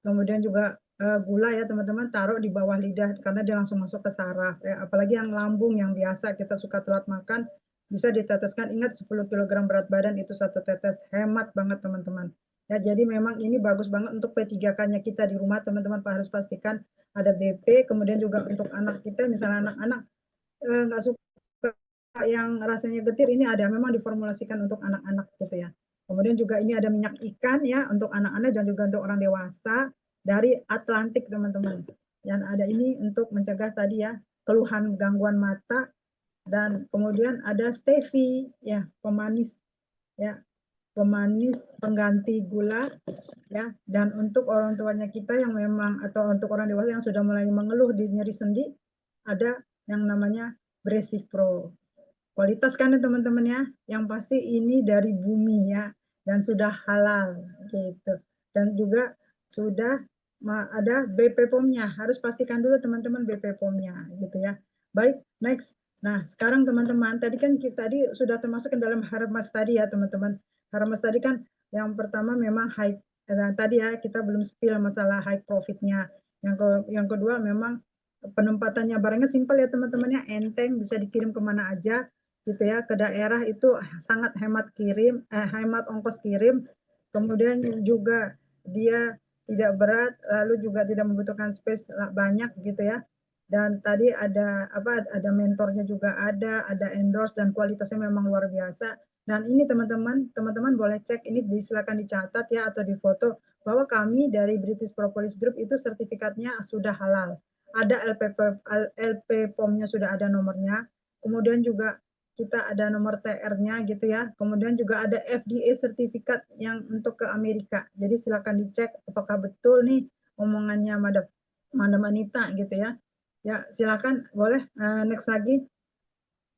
kemudian juga gula ya teman-teman, taruh di bawah lidah karena dia langsung masuk ke saraf ya. Apalagi yang lambung yang biasa kita suka telat makan, bisa diteteskan. Ingat 10 kg berat badan itu satu tetes, hemat banget teman-teman ya. Jadi memang ini bagus banget untuk P3K-nya kita di rumah teman-teman. Harus pastikan ada BP. Kemudian juga untuk anak kita, misalnya anak-anak nggak suka yang rasanya getir, ini ada memang diformulasikan untuk anak-anak gitu ya. Kemudian juga ini ada minyak ikan ya untuk anak-anak dan juga untuk orang dewasa dari Atlantik teman-teman. Dan ada ini untuk mencegah tadi ya keluhan gangguan mata. Dan kemudian ada stevia ya, pemanis ya, pemanis pengganti gula ya. Dan untuk orang tuanya kita yang memang, atau untuk orang dewasa yang sudah mulai mengeluh di nyeri sendi, ada yang namanya Brasik Pro. Kualitas kan ya teman-teman ya, yang pasti ini dari bumi ya, dan sudah halal gitu. Dan juga sudah ada BPOM-nya, harus pastikan dulu teman-teman BPOM-nya gitu ya. Baik, next. Nah, sekarang teman-teman, tadi kan kita sudah termasuk ke dalam Harmas tadi ya teman-teman. Harmas tadi kan yang pertama memang high, tadi ya kita belum spill masalah high profitnya. Yang kedua memang penempatannya barangnya simpel ya teman-teman ya, enteng, bisa dikirim kemana aja gitu ya, ke daerah itu sangat hemat ongkos kirim. Kemudian juga dia tidak berat, lalu juga tidak membutuhkan space banyak gitu ya. Dan tadi ada ada mentornya juga, ada endorse, dan kualitasnya memang luar biasa. Dan ini teman-teman boleh cek, ini silakan dicatat ya atau difoto, bahwa kami dari British Propolis Group itu sertifikatnya sudah halal. Ada LPPOM-nya sudah ada nomornya. Kemudian juga kita ada nomor TR-nya gitu ya. Kemudian juga ada FDA sertifikat yang untuk ke Amerika. Jadi silakan dicek apakah betul nih omongannya Madam Anita gitu ya. Ya, silakan boleh next lagi.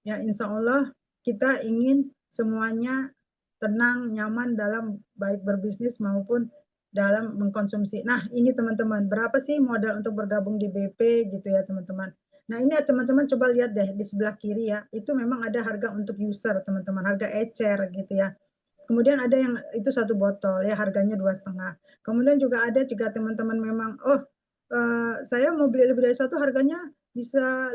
Ya, insya Allah kita ingin semuanya tenang, nyaman dalam baik berbisnis maupun dalam mengkonsumsi. Nah, ini teman-teman, berapa sih modal untuk bergabung di BP gitu ya teman-teman. Nah, ini teman-teman coba lihat deh di sebelah kiri ya, itu memang ada harga untuk user teman-teman, harga ecer gitu ya. Kemudian ada yang itu satu botol ya, harganya 2,5. Kemudian juga ada jika teman-teman memang saya mau beli lebih dari satu harganya bisa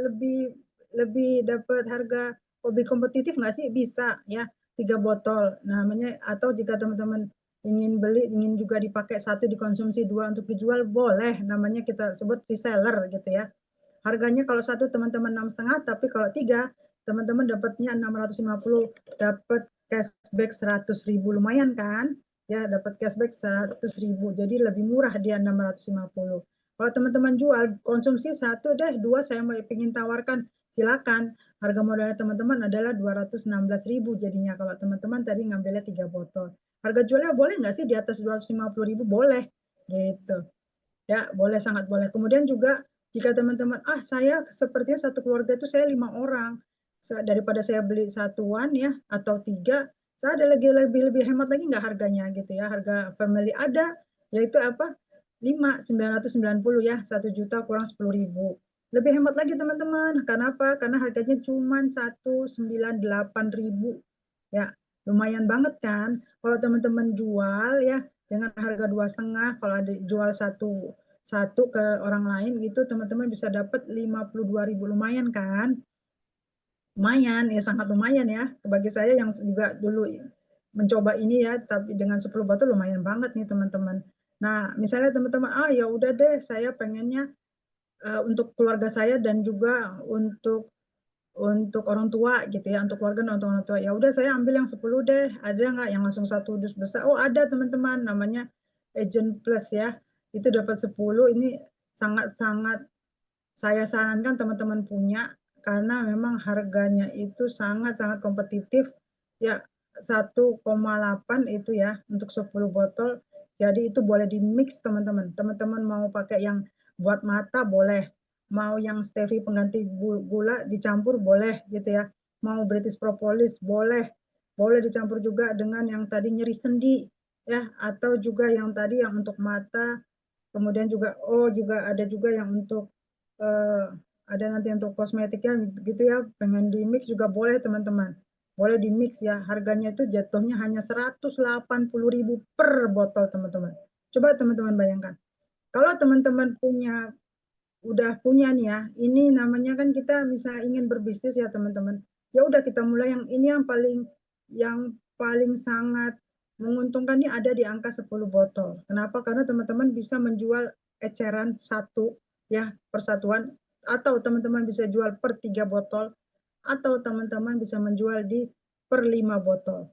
lebih dapat harga lebih kompetitif nggak sih? Bisa ya, 3 botol namanya. Atau jika teman-teman ingin beli, ingin juga dipakai satu dikonsumsi, 2 untuk dijual, boleh, namanya kita sebut reseller gitu ya. Harganya kalau satu teman-teman 6,5, tapi kalau 3 teman-teman dapatnya 650, dapat cashback 100.000, lumayan kan? Ya, dapat cashback 100.000, jadi lebih murah dia 650. Kalau teman-teman jual, konsumsi satu deh, 2 saya mau ingin tawarkan, silakan. Harga modalnya teman-teman adalah 216.000 jadinya kalau teman-teman tadi ngambilnya 3 botol. Harga jualnya boleh nggak sih di atas 250.000? Boleh, gitu. Ya, boleh, sangat boleh. Kemudian juga jika teman-teman, saya sepertinya satu keluarga itu saya 5 orang, daripada saya beli satuan ya atau 3, saya ada lebih hemat lagi nggak harganya gitu ya. Harga family ada, yaitu apa? 5.990 ya, 1.000.000 kurang 10.000. Lebih hemat lagi teman-teman. Karena apa? Karena harganya cuma 198.000. Ya, lumayan banget kan? Kalau teman-teman jual ya dengan harga 2,5, kalau ada jual satu ke orang lain gitu, teman-teman bisa dapat 52.000, lumayan kan? Lumayan ya, sangat lumayan ya. Bagi saya yang juga dulu mencoba ini ya, tapi dengan 10 botol lumayan banget nih teman-teman. Nah, misalnya teman-teman, ya udah deh, saya pengennya untuk keluarga saya dan juga untuk orang tua gitu ya, untuk keluarga dan untuk orang tua. Ya udah saya ambil yang 10 deh. Ada nggak yang langsung satu dus besar? Oh, ada teman-teman, namanya Agent Plus ya. Itu dapat 10. Ini sangat-sangat saya sarankan teman-teman punya, karena memang harganya itu sangat-sangat kompetitif. Ya, 1,8 itu ya untuk 10 botol. Jadi itu boleh di-mix teman-teman. Teman-teman mau pakai yang buat mata boleh. Mau yang stevia pengganti gula dicampur boleh gitu ya. Mau British Propolis boleh. Boleh dicampur juga dengan yang tadi nyeri sendi ya, atau juga yang tadi yang untuk mata. Kemudian juga juga ada juga yang untuk ada nanti untuk kosmetiknya gitu ya, pengen di mix juga boleh teman-teman, boleh di mix ya. Harganya itu jatuhnya hanya 180.000 per botol teman-teman. Coba teman-teman bayangkan, kalau teman-teman udah punya nih ya, ini namanya kan kita misalnya ingin berbisnis ya teman-teman, ya udah kita mulai yang ini, yang paling sangat menguntungkan nih ada di angka 10 botol. Kenapa? Karena teman-teman bisa menjual eceran satu ya, persatuan, atau teman-teman bisa jual per 3 botol, atau teman-teman bisa menjual di per 5 botol.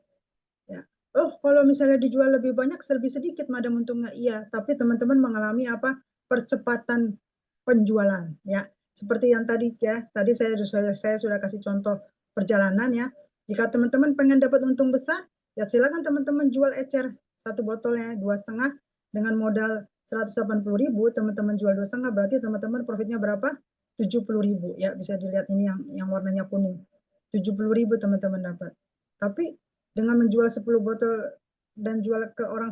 Ya. Kalau misalnya dijual lebih banyak, lebih sedikit madam untungnya, iya, tapi teman-teman mengalami apa? Percepatan penjualan ya. Seperti yang tadi ya, tadi saya sudah kasih contoh perjalanan ya. Jika teman-teman pengen dapat untung besar, ya silakan teman-teman jual ecer satu botolnya 2,5 dengan modal 180.000, teman-teman jual 2,5, berarti teman-teman profitnya berapa? 70.000 ya, bisa dilihat ini yang warnanya kuning. 70.000 teman-teman dapat. Tapi dengan menjual 10 botol dan jual ke orang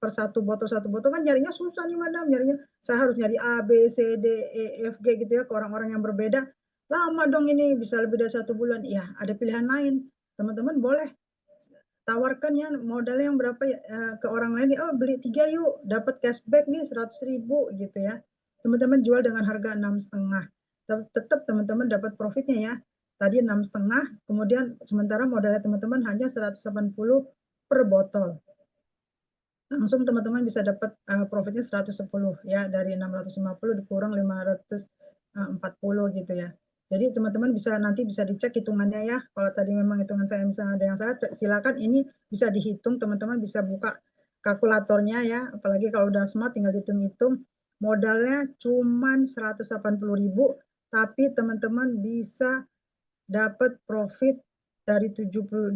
per satu botol kan nyarinya susah nih madam, nyarinya saya harus nyari A, B, C, D, E, F, G gitu ya, ke orang-orang yang berbeda. Lama dong ini, bisa lebih dari 1 bulan. Ya, ada pilihan lain. Teman-teman boleh tawarkan ya modalnya yang berapa ya, ke orang lain. Beli 3 yuk, dapat cashback nih 100.000 gitu ya. Teman-teman jual dengan harga 6,5. Tetap teman-teman dapat profitnya ya. Tadi 6,5, kemudian sementara modalnya teman-teman hanya 180 per botol. Langsung teman-teman bisa dapat profitnya 110 ya, dari 650 dikurang 540 gitu ya. Jadi teman-teman nanti bisa dicek hitungannya ya. Kalau tadi memang hitungan saya misalnya ada yang salah, silakan, ini bisa dihitung, teman-teman bisa buka kalkulatornya ya. Apalagi kalau udah smart tinggal hitung-hitung. Modalnya cuma 180.000, tapi teman-teman bisa dapat profit dari 33.000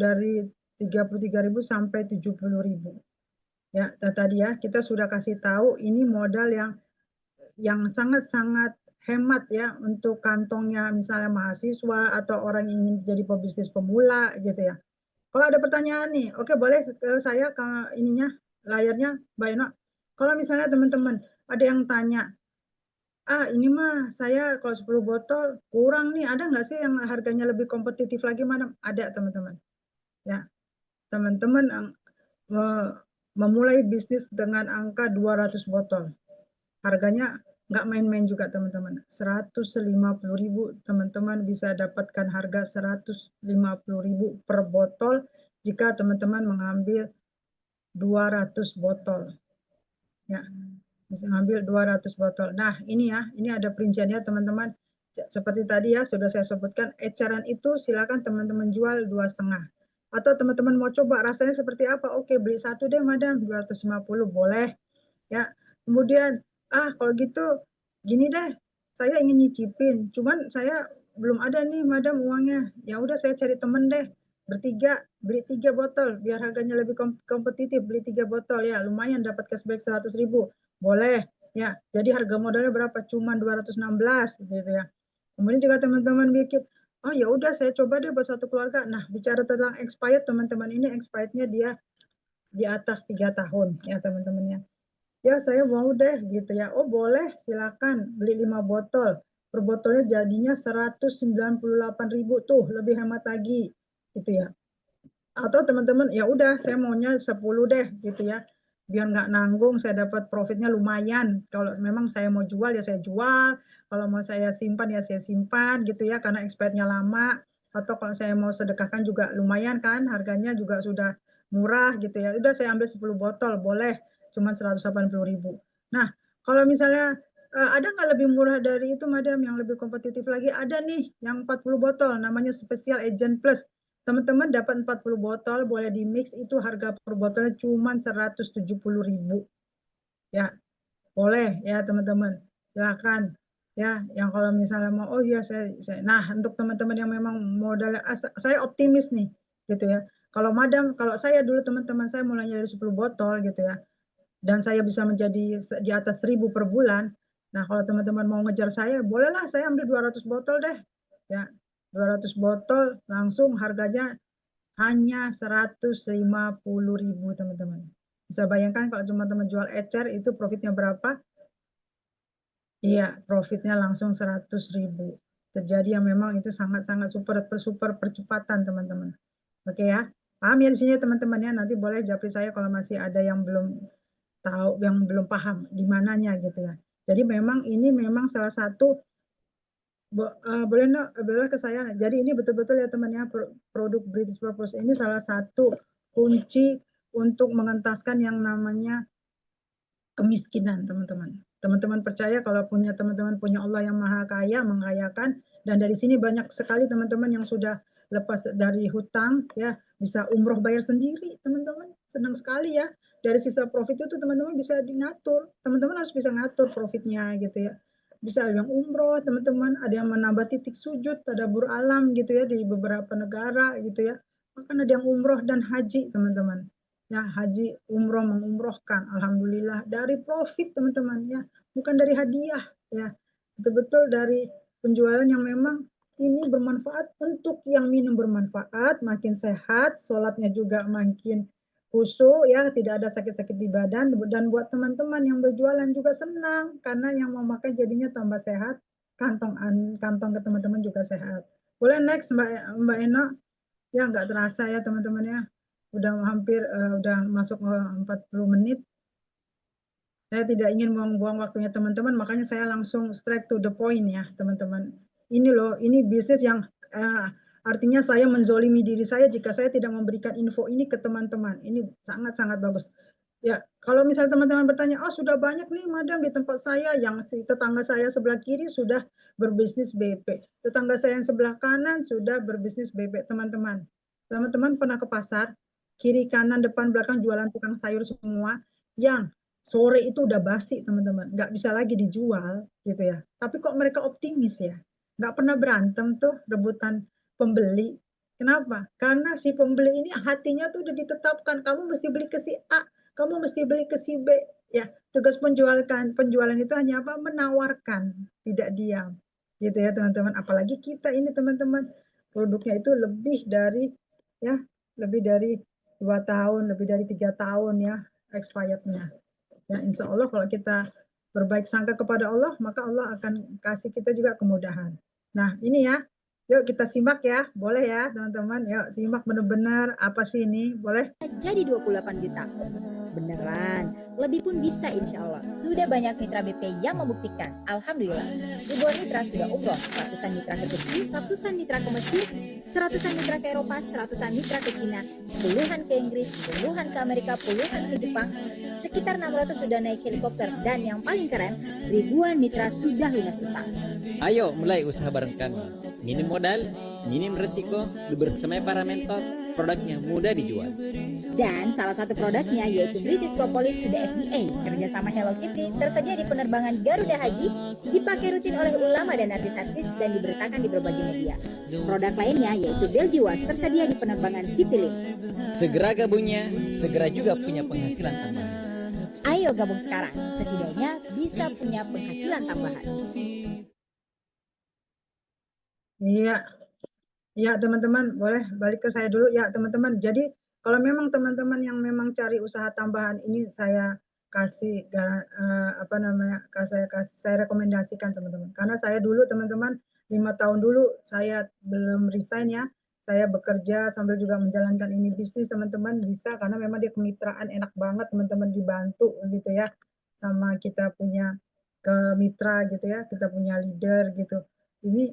sampai 70.000. Ya, tadi ya kita sudah kasih tahu ini modal yang sangat-sangat hemat ya untuk kantongnya misalnya mahasiswa atau orang yang ingin jadi pebisnis pemula gitu ya. Kalau ada pertanyaan nih, oke, boleh ke saya ke ininya layarnya Mbak Eno. Kalau misalnya teman-teman ada yang tanya, ini mah saya kalau 10 botol kurang nih, ada nggak sih yang harganya lebih kompetitif lagi mana? Ada teman-teman. Ya, teman-teman memulai bisnis dengan angka 200 botol. Harganya nggak main-main juga teman-teman. 150.000 teman-teman bisa dapatkan harga 150.000 per botol jika teman-teman mengambil 200 botol. Ya, bisa ngambil 200 botol. Nah, ini ya, ini ada perinciannya teman-teman. Seperti tadi ya, sudah saya sebutkan, eceran itu silakan teman-teman jual 2,5. Atau teman-teman mau coba rasanya seperti apa? Oke, beli satu deh, madam, 250, boleh. Ya, kemudian, kalau gitu, gini deh, saya ingin nyicipin, cuman saya belum ada nih, madam, uangnya. Ya udah, saya cari temen deh, bertiga, beli 3 botol, biar harganya lebih kompetitif, beli 3 botol, ya lumayan dapat cashback 100.000. Boleh, ya. Jadi harga modalnya berapa? Cuma 216, gitu ya. Kemudian juga teman-teman bikin, oh ya udah saya coba deh buat satu keluarga. Nah, bicara tentang expired, teman-teman, ini expirednya dia di atas 3 tahun, ya teman-temannya. Ya saya mau deh gitu ya. Oh boleh, silakan beli 5 botol. Per botolnya jadinya 198.000 tuh, lebih hemat lagi gitu ya. Atau teman-teman ya udah saya maunya 10 deh gitu ya. Biar nggak nanggung, saya dapat profitnya lumayan. Kalau memang saya mau jual ya saya jual, kalau mau saya simpan ya saya simpan gitu ya karena expirednya lama. Atau kalau saya mau sedekahkan juga lumayan kan, harganya juga sudah murah gitu ya. Udah saya ambil 10 botol, boleh cuma 180.000. Nah, kalau misalnya ada nggak lebih murah dari itu, madam, yang lebih kompetitif lagi? Ada nih, yang 40 botol, namanya Special Agent Plus. Teman-teman dapat 40 botol, boleh di mix, itu harga per botolnya cuma 170.000. Ya, boleh ya teman-teman. Silakan. Ya, yang kalau misalnya mau, oh iya nah untuk teman-teman yang memang modalnya, saya optimis nih, gitu ya. Kalau madam, kalau saya dulu teman-teman saya mulainya dari 10 botol gitu ya, dan saya bisa menjadi di atas 1.000 per bulan. Nah, kalau teman-teman mau ngejar saya, bolehlah saya ambil 200 botol deh. Ya, 200 botol langsung harganya hanya 150.000 teman-teman. Bisa bayangkan kalau teman-teman jual ecer itu profitnya berapa? Iya, profitnya langsung 100.000. Terjadi yang memang itu sangat-sangat super percepatan teman-teman. Oke ya, paham ya di sini teman-teman ya. Nanti boleh japri saya kalau masih ada yang belum tahu, yang belum paham di mananya gitu ya. Jadi memang ini memang salah satu boleh ke saya. Jadi ini betul-betul ya teman ya, produk British Purpose ini salah satu kunci untuk mengentaskan yang namanya kemiskinan, teman-teman. Teman-teman percaya kalau teman-teman punya Allah yang maha kaya, mengkayakan, dan dari sini banyak sekali teman-teman yang sudah lepas dari hutang, ya bisa umroh bayar sendiri, teman-teman. Senang sekali ya. Dari sisa profit itu teman-teman bisa diatur. Teman-teman harus bisa ngatur profitnya gitu ya. Bisa yang umroh, teman-teman, ada yang menambah titik sujud, tadabbur alam gitu ya di beberapa negara gitu ya. Bahkan ada yang umroh dan haji, teman-teman. Ya, haji umroh mengumrohkan, alhamdulillah dari profit teman-teman ya, bukan dari hadiah ya, betul-betul dari penjualan yang memang ini bermanfaat untuk yang minum, bermanfaat, makin sehat, sholatnya juga makin khusyuk ya, tidak ada sakit-sakit di badan, dan buat teman-teman yang berjualan juga senang karena yang mau makan jadinya tambah sehat, kantong ke teman-teman juga sehat. Boleh next Mbak Eno. Ya nggak terasa ya teman-teman ya, udah hampir udah masuk 40 menit. Saya tidak ingin buang-buang waktunya teman-teman, makanya saya langsung straight to the point ya teman-teman. Ini loh, ini bisnis yang artinya saya menzolimi diri saya jika saya tidak memberikan info ini ke teman-teman. Ini sangat-sangat bagus. Ya, kalau misalnya teman-teman bertanya, oh sudah banyak nih madam di tempat saya, yang si tetangga saya sebelah kiri sudah berbisnis BP, tetangga saya yang sebelah kanan sudah berbisnis BP, teman-teman. Teman-teman pernah ke pasar, kiri kanan depan belakang jualan tukang sayur semua, yang sore itu udah basi teman-teman, nggak bisa lagi dijual gitu ya. Tapi kok mereka optimis ya, nggak pernah berantem tuh rebutan pembeli. Kenapa? Karena si pembeli ini hatinya tuh udah ditetapkan, kamu mesti beli ke si A, kamu mesti beli ke si B. Ya, tugas penjualan itu hanya apa? Menawarkan, tidak diam. Gitu ya teman-teman. Apalagi kita ini teman-teman, produknya itu lebih dari 2 tahun, lebih dari 3 tahun ya expirednya. Ya, insya Allah kalau kita berbaik sangka kepada Allah, maka Allah akan kasih kita juga kemudahan. Nah, ini ya. Yuk kita simak ya, boleh ya teman-teman. Yuk simak benar-benar apa sih ini, boleh? Jadi 28 juta. Beneran jalan. Lebih pun bisa insya Allah. Sudah banyak mitra BP yang membuktikan. Alhamdulillah. Ribuan mitra sudah umroh, ratusan mitra ke Turki, ratusan mitra ke Mesir, seratusan mitra ke Eropa, seratusan mitra ke Cina, puluhan ke Inggris, puluhan ke Amerika, puluhan ke Jepang, sekitar 600 sudah naik helikopter, dan yang paling keren, ribuan mitra sudah lunas utang. Ayo mulai usaha bareng kami. Minim modal, minim resiko, bersama para mentor, produknya mudah dijual. Dan salah satu produknya yaitu British Propolis sudah FDA, kerjasama Hello Kitty, tersedia di penerbangan Garuda Haji, dipakai rutin oleh ulama dan artis-artis, dan diberitakan di berbagai media. Produk lainnya yaitu Belgiwas, tersedia di penerbangan Citylink. Segera gabungnya, segera juga punya penghasilan tambahan. Ayo gabung sekarang, setidaknya bisa punya penghasilan tambahan. Iya, ya teman-teman, boleh balik ke saya dulu ya teman-teman. Jadi kalau memang teman-teman yang memang cari usaha tambahan ini saya kasih saya rekomendasikan teman-teman. Karena saya dulu teman-teman 5 tahun dulu saya belum resign ya. Saya bekerja sambil juga menjalankan ini bisnis teman-teman bisa karena memang dia kemitraan enak banget teman-teman dibantu gitu ya sama kita punya ke mitra gitu ya, kita punya leader gitu. Ini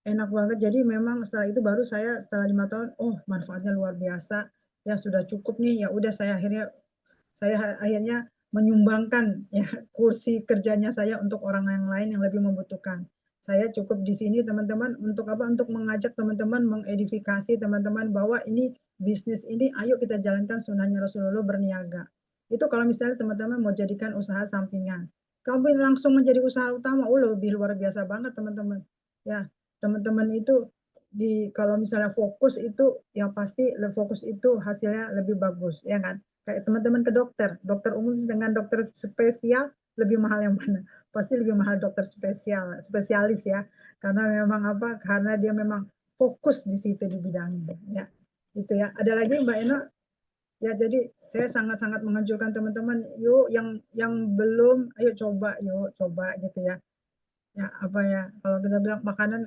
enak banget. Jadi memang setelah itu baru saya setelah 5 tahun, oh manfaatnya luar biasa. Ya sudah cukup nih. Ya udah saya akhirnya menyumbangkan ya kursi kerjanya saya untuk orang yang lain yang lebih membutuhkan. Saya cukup di sini teman-teman untuk apa? Untuk mengajak teman-teman, mengedifikasi teman-teman bahwa ini bisnis ini ayo kita jalankan sunnahnya Rasulullah berniaga. Itu kalau misalnya teman-teman mau jadikan usaha sampingan. Kamu langsung menjadi usaha utama, oh lebih luar biasa banget teman-teman. Ya, teman-teman itu kalau misalnya fokus itu yang pasti fokus itu hasilnya lebih bagus ya kan. Kayak teman-teman ke dokter umum dengan dokter spesial lebih mahal yang mana? Pasti lebih mahal dokter spesialis ya. Karena memang apa? Karena dia memang fokus di situ di bidangnya ya. Itu ya. Ada lagi Mbak Eno? Ya, jadi saya sangat-sangat menganjurkan teman-teman, yuk yang belum, ayo coba gitu ya. Ya, apa ya, kalau kita bilang makanan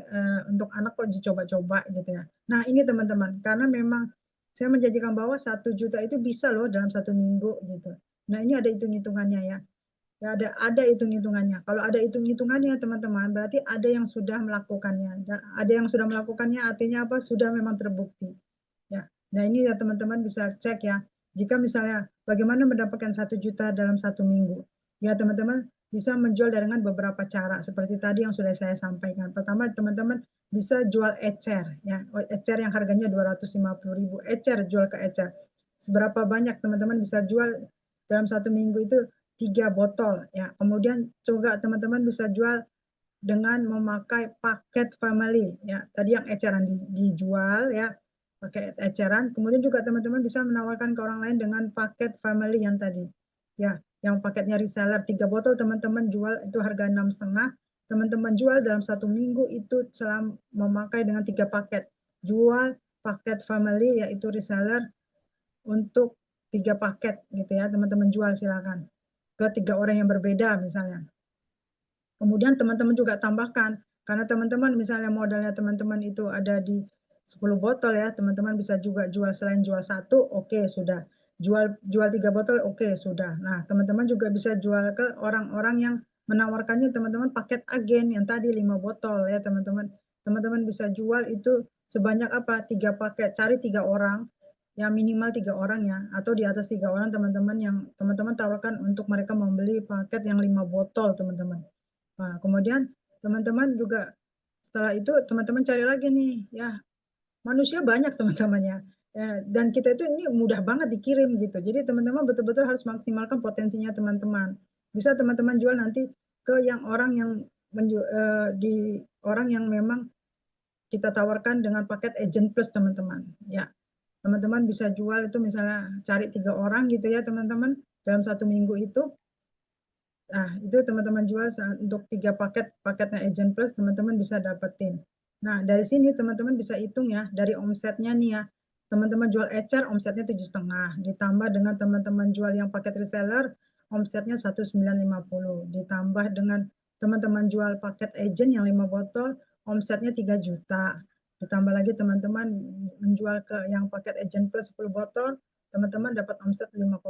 untuk anak kok dicoba-coba gitu ya. Nah, ini teman-teman, karena memang saya menjanjikan bahwa 1 juta itu bisa loh dalam 1 minggu gitu. Nah, ini ada hitung-hitungannya ya. Ya ada hitung-hitungannya. Kalau ada hitung-hitungannya teman-teman, berarti ada yang sudah melakukannya. Dan ada yang sudah melakukannya artinya apa? Sudah memang terbukti. Ya. Nah, ini ya teman-teman bisa cek ya. Jika misalnya bagaimana mendapatkan 1 juta dalam 1 minggu. Ya, teman-teman bisa menjual dengan beberapa cara seperti tadi yang sudah saya sampaikan. Pertama, teman-teman bisa jual ecer ya. Ecer yang harganya 250.000. Ecer jual ke ecer. Seberapa banyak teman-teman bisa jual dalam 1 minggu itu 3 botol ya. Kemudian juga teman-teman bisa jual dengan memakai paket family ya. Tadi yang eceran dijual ya pakai eceran. Kemudian juga teman-teman bisa menawarkan ke orang lain dengan paket family yang tadi. Ya, yang paketnya reseller 3 botol teman-teman jual itu harga 6,5. Teman-teman jual dalam 1 minggu itu selama memakai dengan 3 paket. Jual paket family yaitu reseller untuk 3 paket gitu ya. Teman-teman jual silakan ke 3 orang yang berbeda misalnya. Kemudian teman-teman juga tambahkan karena teman-teman misalnya modalnya teman-teman itu ada di 10 botol ya, teman-teman bisa juga jual selain jual 1, oke sudah. Jual 3 botol, oke sudah. Nah, teman-teman juga bisa jual ke orang-orang yang menawarkannya teman-teman paket agen yang tadi 5 botol ya, teman-teman. Teman-teman bisa jual itu sebanyak apa? 3 paket, cari 3 orang, yang minimal 3 orang ya, atau di atas 3 orang teman-teman yang teman-teman tawarkan untuk mereka membeli paket yang 5 botol, teman-teman. Nah, kemudian teman-teman juga setelah itu teman-teman cari lagi nih ya manusia banyak teman-temannya ya, dan kita itu ini mudah banget dikirim gitu. Jadi teman-teman betul-betul harus maksimalkan potensinya teman-teman. Bisa teman-teman jual nanti ke yang orang yang di orang yang memang kita tawarkan dengan paket agent plus teman-teman. Ya, teman-teman bisa jual itu misalnya cari 3 orang gitu ya teman-teman dalam 1 minggu itu. Nah, itu teman-teman jual untuk 3 paket, paketnya Agent Plus teman-teman bisa dapetin. Nah, dari sini teman-teman bisa hitung ya, dari omsetnya nih ya. Teman-teman jual ecer omsetnya 7,5, ditambah dengan teman-teman jual yang paket reseller omsetnya 1,950, ditambah dengan teman-teman jual paket agent yang 5 botol omsetnya 3 juta. Ditambah lagi teman-teman menjual ke yang paket Agent Plus 10 botol teman-teman dapat omset 5,4.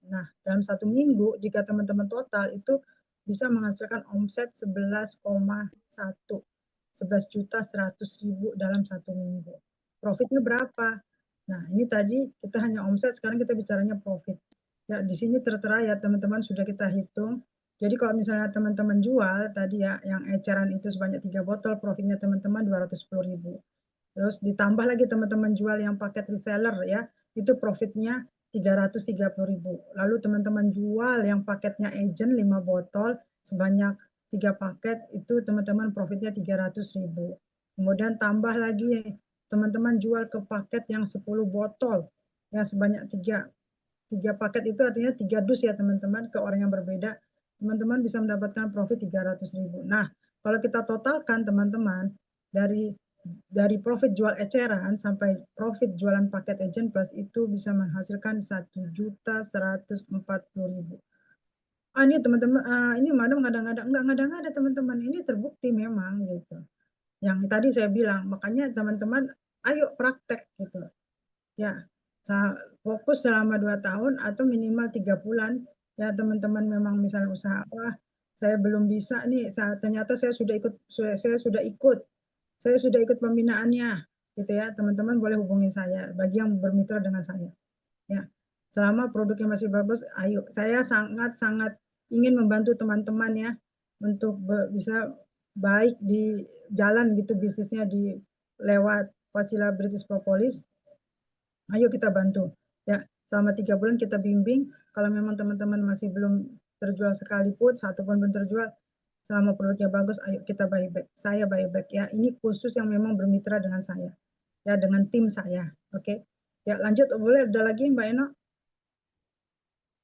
Nah, dalam 1 minggu jika teman-teman total itu bisa menghasilkan omset 11,1. 11.100.000 dalam 1 minggu. Profitnya berapa? Nah, ini tadi kita hanya omset, sekarang kita bicaranya profit. Ya, di sini tertera ya teman-teman sudah kita hitung. Jadi kalau misalnya teman-teman jual tadi ya, yang eceran itu sebanyak 3 botol, profitnya teman-teman 210.000. Terus ditambah lagi teman-teman jual yang paket reseller ya, itu profitnya 330.000. Lalu teman-teman jual yang paketnya agent 5 botol sebanyak 3 paket, itu teman-teman profitnya 300.000. Kemudian tambah lagi teman-teman jual ke paket yang 10 botol yang sebanyak 3 paket, itu artinya 3 dus ya teman-teman, ke orang yang berbeda, teman-teman bisa mendapatkan profit 300.000. Nah, kalau kita totalkan teman-teman, dari profit jual eceran sampai profit jualan paket agent plus itu bisa menghasilkan 1.140.000. Ini teman-teman, ini madam ngada-ngada, enggak ngada-ngada teman-teman, ini terbukti memang gitu. Yang tadi saya bilang, makanya teman-teman ayo praktek gitu. Ya, fokus selama 2 tahun atau minimal 3 bulan. Ya teman-teman memang misalnya usaha, wah saya belum bisa nih, ternyata saya sudah ikut pembinaannya gitu ya, teman-teman boleh hubungin saya bagi yang bermitra dengan saya ya. Selama produknya masih bagus, ayo, saya sangat-sangat ingin membantu teman-teman ya untuk bisa baik di jalan gitu bisnisnya di lewat Wasila British Propolis. Ayo kita bantu ya, selama 3 bulan kita bimbing. Kalau memang teman-teman masih belum terjual sekalipun, satu pun belum terjual, selama produknya bagus, ayo kita buyback. Saya buyback ya. Ini khusus yang memang bermitra dengan saya, ya dengan tim saya. Oke, ya lanjut, boleh ada lagi Mbak Eno?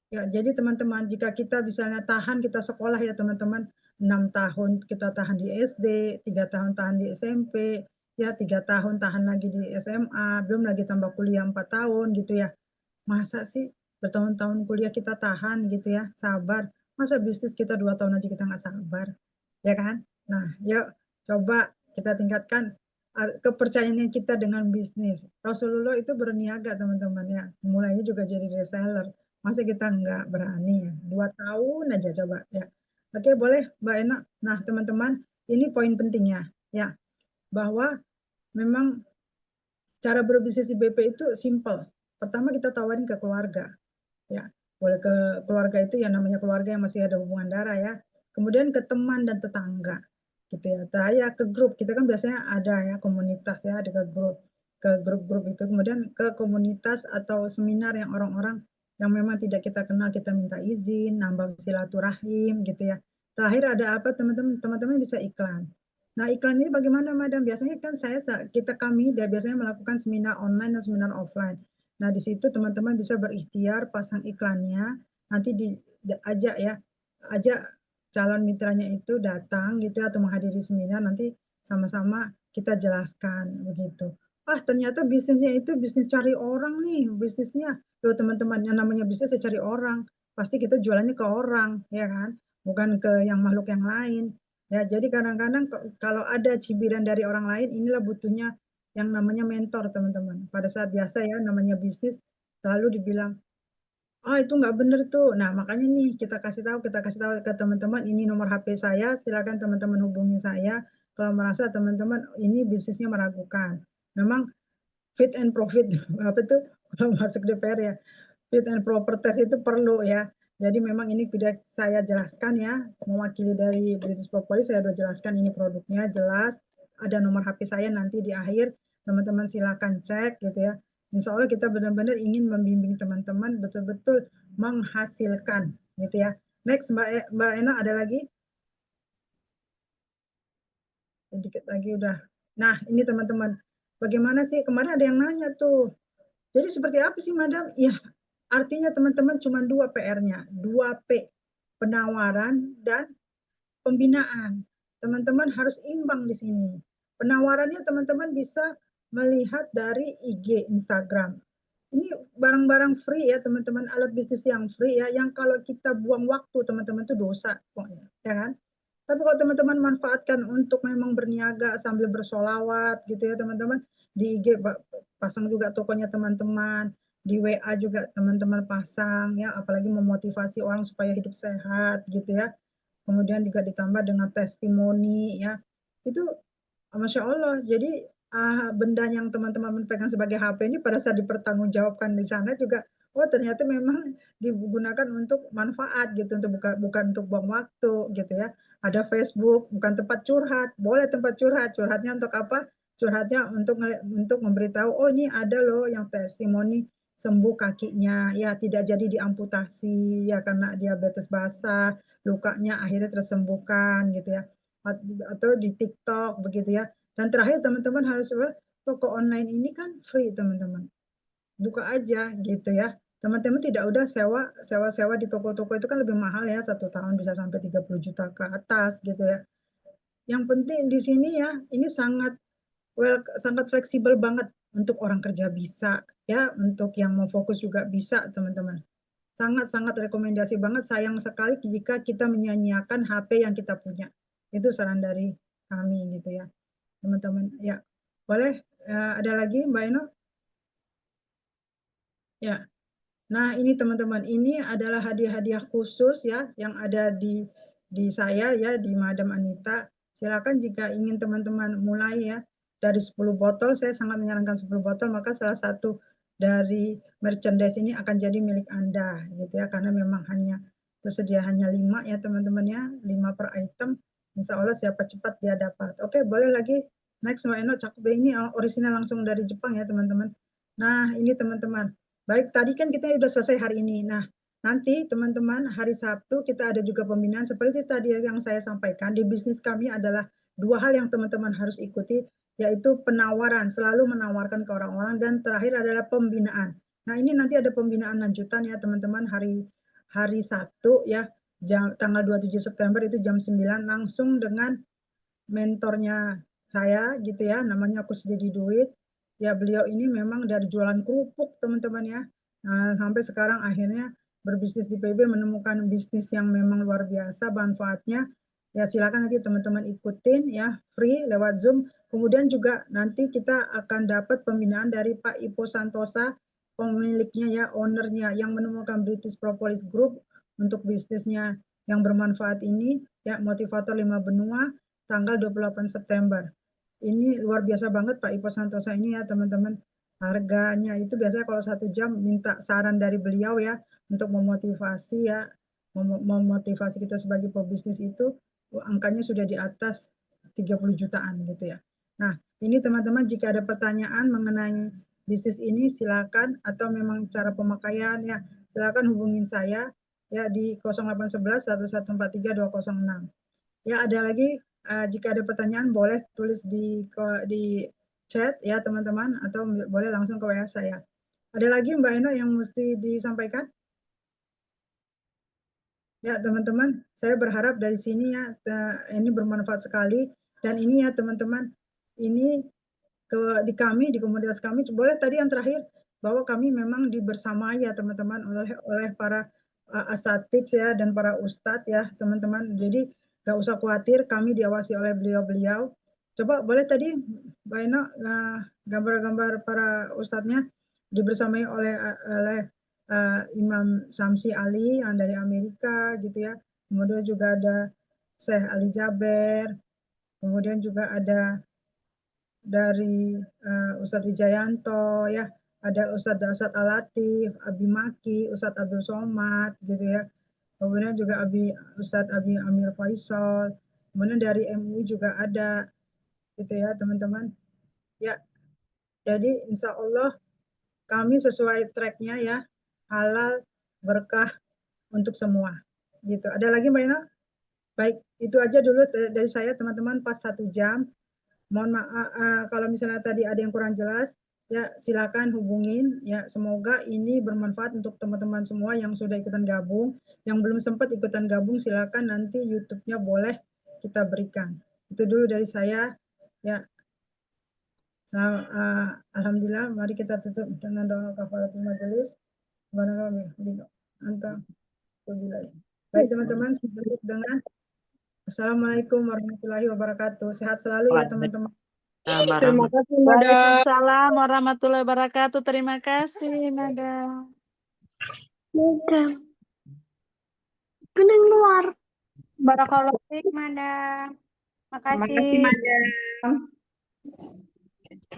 Ya, jadi teman-teman, jika kita misalnya tahan, kita sekolah ya teman-teman, 6 tahun kita tahan di SD, 3 tahun tahan di SMP, ya 3 tahun tahan lagi di SMA, belum lagi tambah kuliah 4 tahun gitu ya. Masa sih bertahun-tahun kuliah kita tahan gitu ya, sabar. Masa bisnis kita 2 tahun aja kita nggak sabar, ya kan? Nah, yuk coba kita tingkatkan kepercayaan kita dengan bisnis. Rasulullah itu berniaga teman-teman ya, mulainya juga jadi reseller. Masa kita nggak berani ya, 2 tahun aja coba ya. Oke, boleh Mbak Ena. Nah teman-teman, ini poin pentingnya ya, bahwa memang cara berbisnis di BP itu simple. Pertama kita tawarin ke keluarga ya, boleh ke keluarga itu ya, namanya keluarga yang masih ada hubungan darah ya. Kemudian ke teman dan tetangga gitu ya. Terakhir ke grup, kita kan biasanya ada ya komunitas ya, ada ke grup-grup itu. Kemudian ke komunitas atau seminar yang orang-orang yang memang tidak kita kenal, kita minta izin, nambah silaturahim gitu ya. Terakhir ada apa teman-teman? Teman-teman bisa iklan. Nah iklan ini bagaimana Madam? Biasanya kan kami biasanya melakukan seminar online dan seminar offline. Nah di situ teman-teman bisa berikhtiar pasang iklannya, nanti diajak ya, ajak calon mitranya itu datang gitu atau menghadiri seminar, nanti sama-sama kita jelaskan begitu. Ah ternyata bisnisnya itu bisnis cari orang nih, bisnisnya. Loh teman-teman, yang namanya bisnis ya cari orang. Pasti kita jualannya ke orang, ya kan? Bukan ke yang makhluk yang lain. Ya, jadi kadang-kadang kalau ada cibiran dari orang lain, inilah butuhnya yang namanya mentor, teman-teman. Pada saat biasa ya, namanya bisnis, selalu dibilang, oh itu nggak bener tuh. Nah, makanya nih kita kasih tahu ke teman-teman, ini nomor HP saya, silakan teman-teman hubungi saya kalau merasa teman-teman ini bisnisnya meragukan. Memang fit and profit, apa tuh kalau masuk DPR ya, fit and proper test itu perlu ya. Jadi memang ini sudah saya jelaskan ya, mewakili dari British Propolis saya sudah jelaskan ini produknya jelas, ada nomor HP saya nanti di akhir, teman-teman silakan cek gitu ya. Insya Allah kita benar-benar ingin membimbing teman-teman betul-betul menghasilkan gitu ya. Next Mbak Ena ada lagi? Sedikit lagi udah. Nah ini teman-teman, bagaimana sih kemarin ada yang nanya tuh. Jadi seperti apa sih Madam? Ya artinya teman-teman cuma 2 PR-nya, 2P, penawaran dan pembinaan. Teman-teman harus imbang di sini. Penawarannya teman-teman bisa melihat dari IG, Instagram. Ini barang-barang free ya teman-teman, alat bisnis yang free ya, yang kalau kita buang waktu teman-teman itu dosa pokoknya, ya kan? Tapi kalau teman-teman manfaatkan untuk memang berniaga sambil bersolawat gitu ya teman-teman, di IG pasang juga tokonya teman-teman, di WA juga teman-teman pasang ya, apalagi memotivasi orang supaya hidup sehat gitu ya. Kemudian juga ditambah dengan testimoni ya. Itu Masya Allah. Jadi benda yang teman-teman pegang sebagai HP ini pada saat dipertanggungjawabkan di sana juga, oh ternyata memang digunakan untuk manfaat gitu, untuk bukan untuk buang waktu gitu ya. Ada Facebook, bukan tempat curhat, boleh tempat curhat. Curhatnya untuk apa? Curhatnya untuk memberitahu, oh ini ada loh yang testimoni sembuh kakinya, ya tidak jadi diamputasi ya karena diabetes basah, lukanya akhirnya tersembuhkan gitu ya. Atau di TikTok begitu ya. Dan terakhir teman-teman harus toko online ini kan free teman-teman. Buka aja gitu ya. Teman-teman tidak udah sewa di toko-toko itu kan lebih mahal ya, 1 tahun bisa sampai 30 juta ke atas gitu ya. Yang penting di sini ya, ini sangat fleksibel banget untuk orang kerja bisa ya, untuk yang mau fokus juga bisa teman-teman. Sangat-sangat rekomendasi banget, sayang sekali jika kita menyanyiakan HP yang kita punya. Itu saran dari kami gitu ya, teman-teman. Ya, boleh ada lagi Mbak Eno? Ya. Nah, ini teman-teman, ini adalah hadiah-hadiah khusus ya yang ada di saya ya, di Madam Anita. Silakan jika ingin teman-teman mulai ya dari 10 botol, saya sangat menyarankan 10 botol, maka salah satu dari merchandise ini akan jadi milik Anda gitu ya, karena memang tersedia hanya 5 ya teman-teman ya, 5 per item. Insya Allah siapa cepat dia dapat. Oke, boleh lagi next Mbak Eno, cakep ini orisinal langsung dari Jepang ya teman-teman. Nah, ini teman-teman. Baik, tadi kan kita sudah selesai hari ini. Nah, nanti teman-teman hari Sabtu kita ada juga pembinaan seperti tadi yang saya sampaikan. Di bisnis kami adalah 2 hal yang teman-teman harus ikuti, yaitu penawaran, selalu menawarkan ke orang-orang, dan terakhir adalah pembinaan. Nah, ini nanti ada pembinaan lanjutan ya teman-teman hari Sabtu ya, tanggal 27 September itu jam 9 langsung dengan mentornya saya gitu ya, namanya Coach Dedi Duit. Ya beliau ini memang dari jualan kerupuk teman-teman ya, sampai sekarang akhirnya berbisnis di PB, menemukan bisnis yang memang luar biasa manfaatnya. Ya silakan nanti teman-teman ikutin ya, free lewat Zoom. Kemudian juga nanti kita akan dapat pembinaan dari Pak Ipo Santosa, pemiliknya ya, ownernya yang menemukan British Propolis Group untuk bisnisnya yang bermanfaat ini ya, motivator 5 benua, tanggal 28 September. Ini luar biasa banget Pak Ipo Santosa ini ya teman-teman. Harganya itu biasanya kalau 1 jam minta saran dari beliau ya, untuk memotivasi ya, memotivasi kita sebagai pebisnis itu, angkanya sudah di atas 30 jutaan gitu ya. Nah, ini teman-teman jika ada pertanyaan mengenai bisnis ini silakan, atau memang cara pemakaian ya, silakan hubungin saya ya di 0811 1143 206. Ya, ada lagi jika ada pertanyaan boleh tulis di chat ya teman-teman, atau boleh langsung ke WA saya. Ada lagi Mbak Eno yang mesti disampaikan? Ya teman-teman, saya berharap dari sini ya ini bermanfaat sekali, dan ini ya teman-teman, ini di kami, di komunitas kami, boleh tadi yang terakhir bahwa kami memang dibersamai ya teman-teman oleh para asatidz ya dan para ustadz ya teman-teman. Jadi nggak usah khawatir, kami diawasi oleh beliau-beliau. Coba boleh tadi Mbak Eno gambar-gambar para ustadznya dibersamai oleh Imam Samsi Ali yang dari Amerika gitu ya. Kemudian juga ada Syekh Ali Jaber, kemudian juga ada dari Ustadz Wijayanto ya, ada Ustadz Dasat Alatif, Abi Maki, Ustadz Abdul Somad gitu ya. Kemudian juga Ustadz Abi Amir Faisal. Kemudian dari MUI juga ada gitu ya teman-teman. Ya, jadi insya Allah kami sesuai tracknya ya, halal berkah untuk semua. Gitu. Ada lagi Mbak Ina? Baik, itu aja dulu dari saya teman-teman, pas 1 jam. Mohon maaf kalau misalnya tadi ada yang kurang jelas, ya silakan hubungin ya. Semoga ini bermanfaat untuk teman-teman semua yang sudah ikutan gabung. Yang belum sempat ikutan gabung silakan nanti YouTube-nya boleh kita berikan. Itu dulu dari saya ya. Alhamdulillah, mari kita tutup dengan doa kafaratul majelis. Baik teman-teman, dengan Assalamualaikum warahmatullahi wabarakatuh. Sehat selalu ya teman-teman. Terima kasih, Madam. Waalaikumsalam warahmatullahi wabarakatuh. Terima kasih, Madam. Madam. Kuning luar. Barakallahu fiik, Madam. Terima kasih, Makasih. Madam.